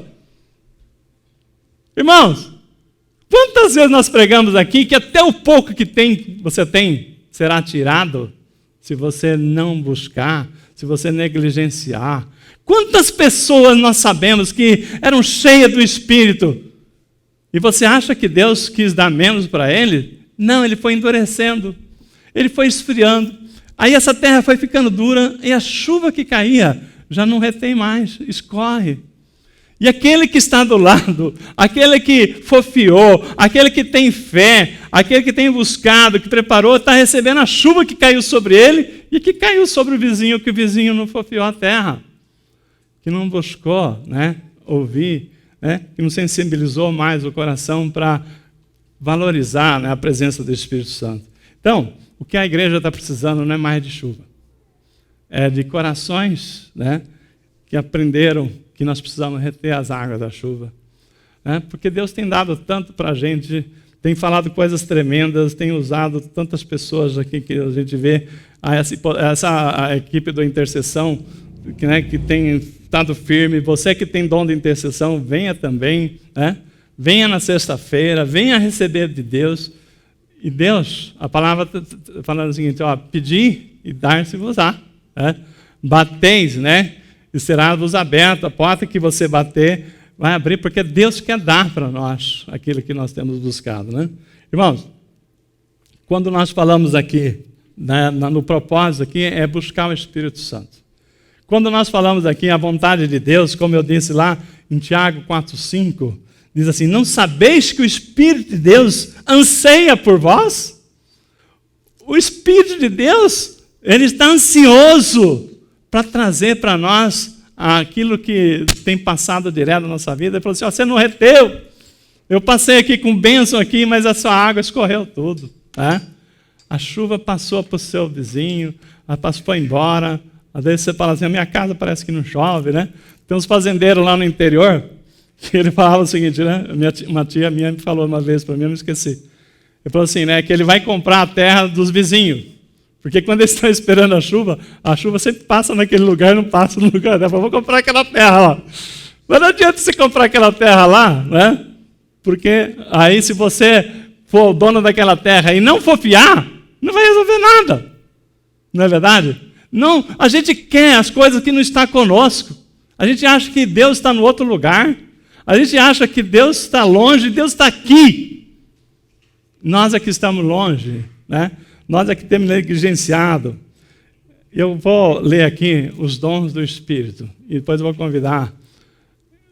Irmãos, quantas vezes nós pregamos aqui que até o pouco que você tem será tirado se você não buscar, se você negligenciar. Quantas pessoas nós sabemos que eram cheias do Espírito e você acha que Deus quis dar menos para ele? Não, ele foi endurecendo, ele foi esfriando. Aí essa terra foi ficando dura e a chuva que caía já não retém mais, escorre. E aquele que está do lado, aquele que fofiou, aquele que tem fé, aquele que tem buscado, que preparou, está recebendo a chuva que caiu sobre ele e que caiu sobre o vizinho, que o vizinho não fofiou a terra, que não buscou, né, ouvir, né, que não sensibilizou mais o coração para valorizar, né, a presença do Espírito Santo. Então, o que a igreja está precisando não é mais de chuva, é de corações, né, que aprenderam que nós precisamos reter as águas da chuva, né? Porque Deus tem dado tanto para a gente, tem falado coisas tremendas, tem usado tantas pessoas aqui que a gente vê, a equipe da intercessão, né, que tem estado firme. Você que tem dom de intercessão, venha também, né? Venha na sexta-feira, venha receber de Deus. E Deus, a palavra falando o seguinte, ó, pedi e dar-se-vos-á, né? Bateis, né? E será-vos aberto, a porta que você bater vai abrir, porque Deus quer dar para nós aquilo que nós temos buscado, né? Irmãos, quando nós falamos aqui, né, no propósito aqui, é buscar o Espírito Santo. Quando nós falamos aqui a vontade de Deus, como eu disse lá em Tiago 4,5, diz assim, não sabeis que o Espírito de Deus anseia por vós? O Espírito de Deus, ele está ansioso para trazer para nós aquilo que tem passado direto na nossa vida. Ele falou assim, ó, você não reteu. Eu passei aqui com bênção aqui, mas a sua água escorreu tudo. Né? A chuva passou para o seu vizinho, foi embora. Às vezes você fala assim, a minha casa parece que não chove, né? Tem uns fazendeiros lá no interior, que ele falava o seguinte, né? Uma tia minha me falou uma vez para mim, eu não esqueci. Ele falou assim, né, que ele vai comprar a terra dos vizinhos. Porque quando eles estão esperando a chuva sempre passa naquele lugar, não passa no lugar dela. Vou comprar aquela terra lá. Mas não adianta você comprar aquela terra lá, né? Porque aí se você for o dono daquela terra e não for fiar, não vai resolver nada. Não é verdade? Não, a gente quer as coisas que não estão conosco. A gente acha que Deus está no outro lugar. A gente acha que Deus está longe, Deus está aqui. Nós é que estamos longe, né? Nós é que temos negligenciado. Eu vou ler aqui os dons do Espírito e depois eu vou convidar,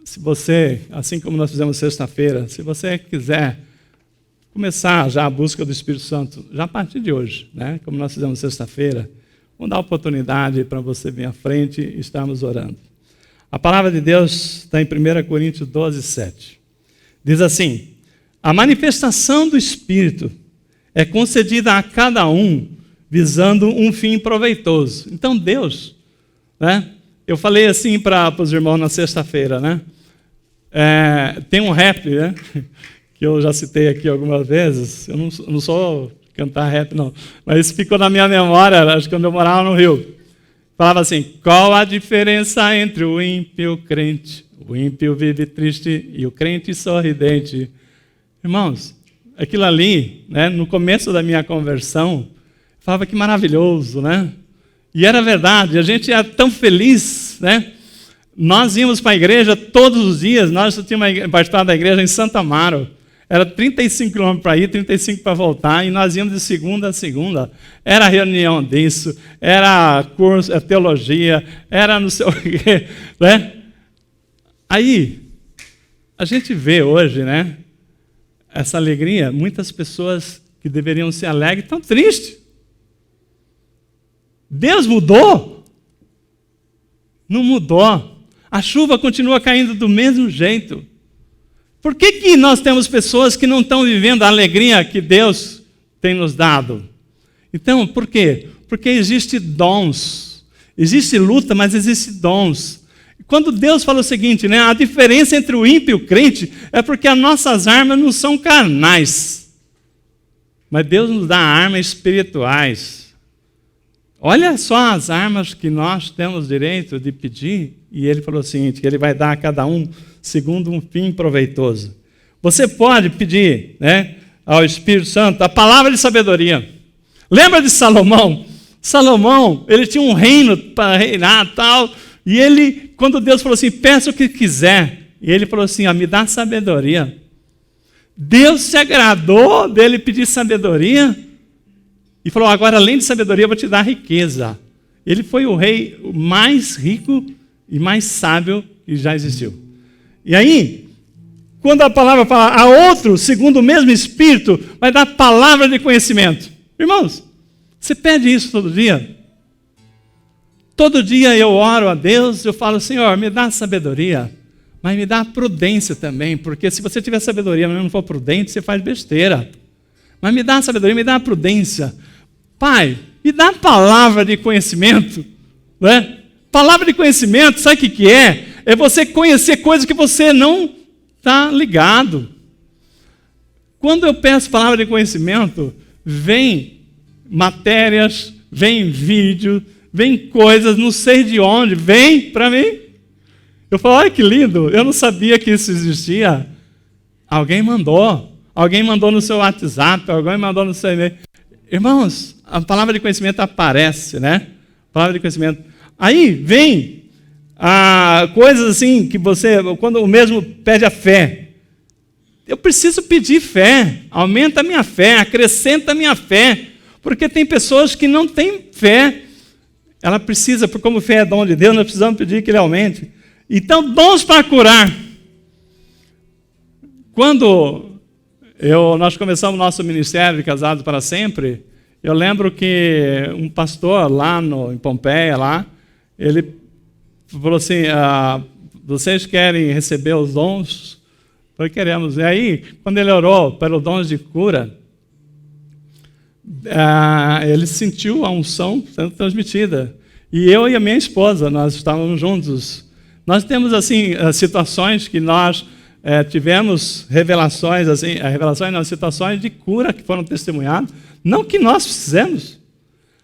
se você, assim como nós fizemos sexta-feira, se você quiser começar já a busca do Espírito Santo, já a partir de hoje, né? Como nós fizemos sexta-feira, vamos dar oportunidade para você vir à frente e estarmos orando. A palavra de Deus está em 1 Coríntios 12, 7. Diz assim, a manifestação do Espírito é concedida a cada um visando um fim proveitoso. Então Deus, né? Eu falei assim para os irmãos na sexta-feira, né? Tem um rap, né? Que eu já citei aqui algumas vezes. Eu não sou cantar rap, não. Mas isso ficou na minha memória, acho que quando eu morava no Rio. Falava assim, qual a diferença entre o ímpio e o crente? O ímpio vive triste e o crente sorridente. Irmãos, aquilo ali, né, no começo da minha conversão, falava que maravilhoso, né? E era verdade, a gente era tão feliz, né? Nós íamos para a igreja todos os dias, nós tínhamos participado da igreja em Santo Amaro, era 35 quilômetros para ir, 35 para voltar, e nós íamos de segunda a segunda. Era reunião disso, era curso, teologia, era não sei o quê, né? Aí, a gente vê hoje, né? Essa alegria, muitas pessoas que deveriam ser alegres estão tristes. Deus mudou? Não mudou. A chuva continua caindo do mesmo jeito. Por que nós temos pessoas que não estão vivendo a alegria que Deus tem nos dado? Então, por quê? Porque existe dons. Existe luta, mas existe dons. Quando Deus fala o seguinte, né, a diferença entre o ímpio e o crente é porque as nossas armas não são carnais. Mas Deus nos dá armas espirituais. Olha só as armas que nós temos direito de pedir. E ele falou o seguinte, que ele vai dar a cada um segundo um fim proveitoso. Você pode pedir, né, ao Espírito Santo a palavra de sabedoria. Lembra de Salomão? Salomão, ele tinha um reino para reinar e tal. E ele, quando Deus falou assim, peça o que quiser. E ele falou assim, me dá sabedoria. Deus se agradou dele pedir sabedoria. E falou, agora além de sabedoria eu vou te dar riqueza. Ele foi o rei mais rico e mais sábio que já existiu. E aí, quando a palavra fala a outro, segundo o mesmo Espírito, vai dar palavra de conhecimento. Irmãos, você pede isso todo dia? Todo dia eu oro a Deus, eu falo, Senhor, me dá sabedoria, mas me dá prudência também, porque se você tiver sabedoria, mas não for prudente, você faz besteira. Mas me dá sabedoria, me dá prudência. Pai, me dá palavra de conhecimento. Né? Palavra de conhecimento, sabe o que é? É você conhecer coisas que você não está ligado. Quando eu peço palavra de conhecimento, vem matérias, vem vídeo, vem coisas, não sei de onde, vem para mim. Eu falo, olha que lindo, eu não sabia que isso existia. Alguém mandou no seu WhatsApp, alguém mandou no seu e-mail. Irmãos, a palavra de conhecimento aparece, né? Palavra de conhecimento. Aí vem coisas assim que você, quando o mesmo pede a fé. Eu preciso pedir fé, aumenta a minha fé, acrescenta a minha fé, porque tem pessoas que não têm fé. Ela precisa, como fé é dom de Deus, nós precisamos pedir que Ele aumente. Então, dons para curar. Quando nós começamos nosso ministério de Casados para Sempre, eu lembro que um pastor lá em Pompeia, ele falou assim, vocês querem receber os dons? Nós queremos. E aí, quando ele orou pelos dons de cura, ele sentiu a unção sendo transmitida. E eu e a minha esposa, nós estávamos juntos. Nós temos, assim, situações que nós tivemos revelações, assim, situações de cura que foram testemunhadas. Não que nós fizemos.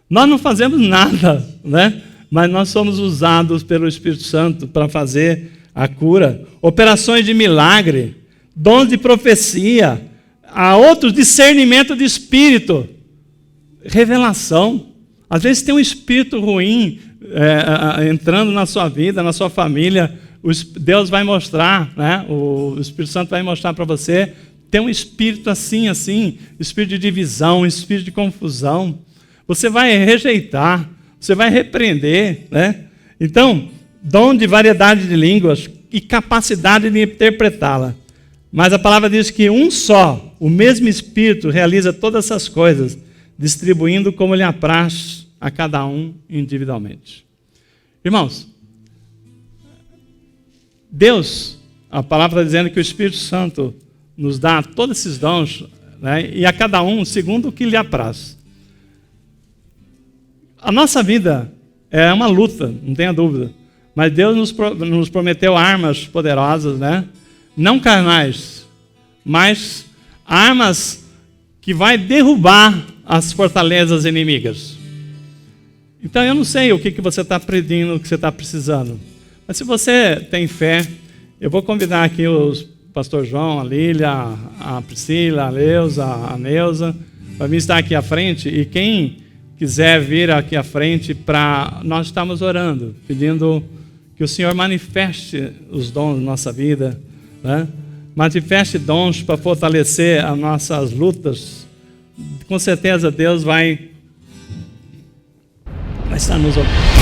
Nós não fazemos nada, né? Mas nós somos usados pelo Espírito Santo para fazer a cura. Operações de milagre, dons de profecia, há outros, discernimento de espírito, revelação. Às vezes tem um espírito ruim entrando na sua vida, na sua família, Deus vai mostrar, né? O Espírito Santo vai mostrar para você, tem um espírito assim, espírito de divisão, espírito de confusão. Você vai rejeitar, você vai repreender, né? Então, dom de variedade de línguas e capacidade de interpretá-la. Mas a palavra diz que um só, o mesmo Espírito, realiza todas essas coisas, distribuindo como lhe apraz a cada um individualmente. Irmãos, Deus, a palavra está dizendo que o Espírito Santo nos dá todos esses dons, né, e a cada um segundo o que lhe apraz. A nossa vida é uma luta, não tenha dúvida, mas Deus nos prometeu armas poderosas, né? Não carnais, mas armas que vai derrubar as fortalezas inimigas. Então eu não sei o que você está pedindo, o que você está precisando, mas se você tem fé, eu vou convidar aqui o pastor João, a Lília, a Priscila, a Leusa, a Neuza, para mim estar aqui à frente, e quem quiser vir aqui à frente, nós estamos orando, pedindo que o Senhor manifeste os dons na nossa vida, né? Manifeste dons para fortalecer as nossas lutas. Com certeza Deus vai estar nos ouvindo.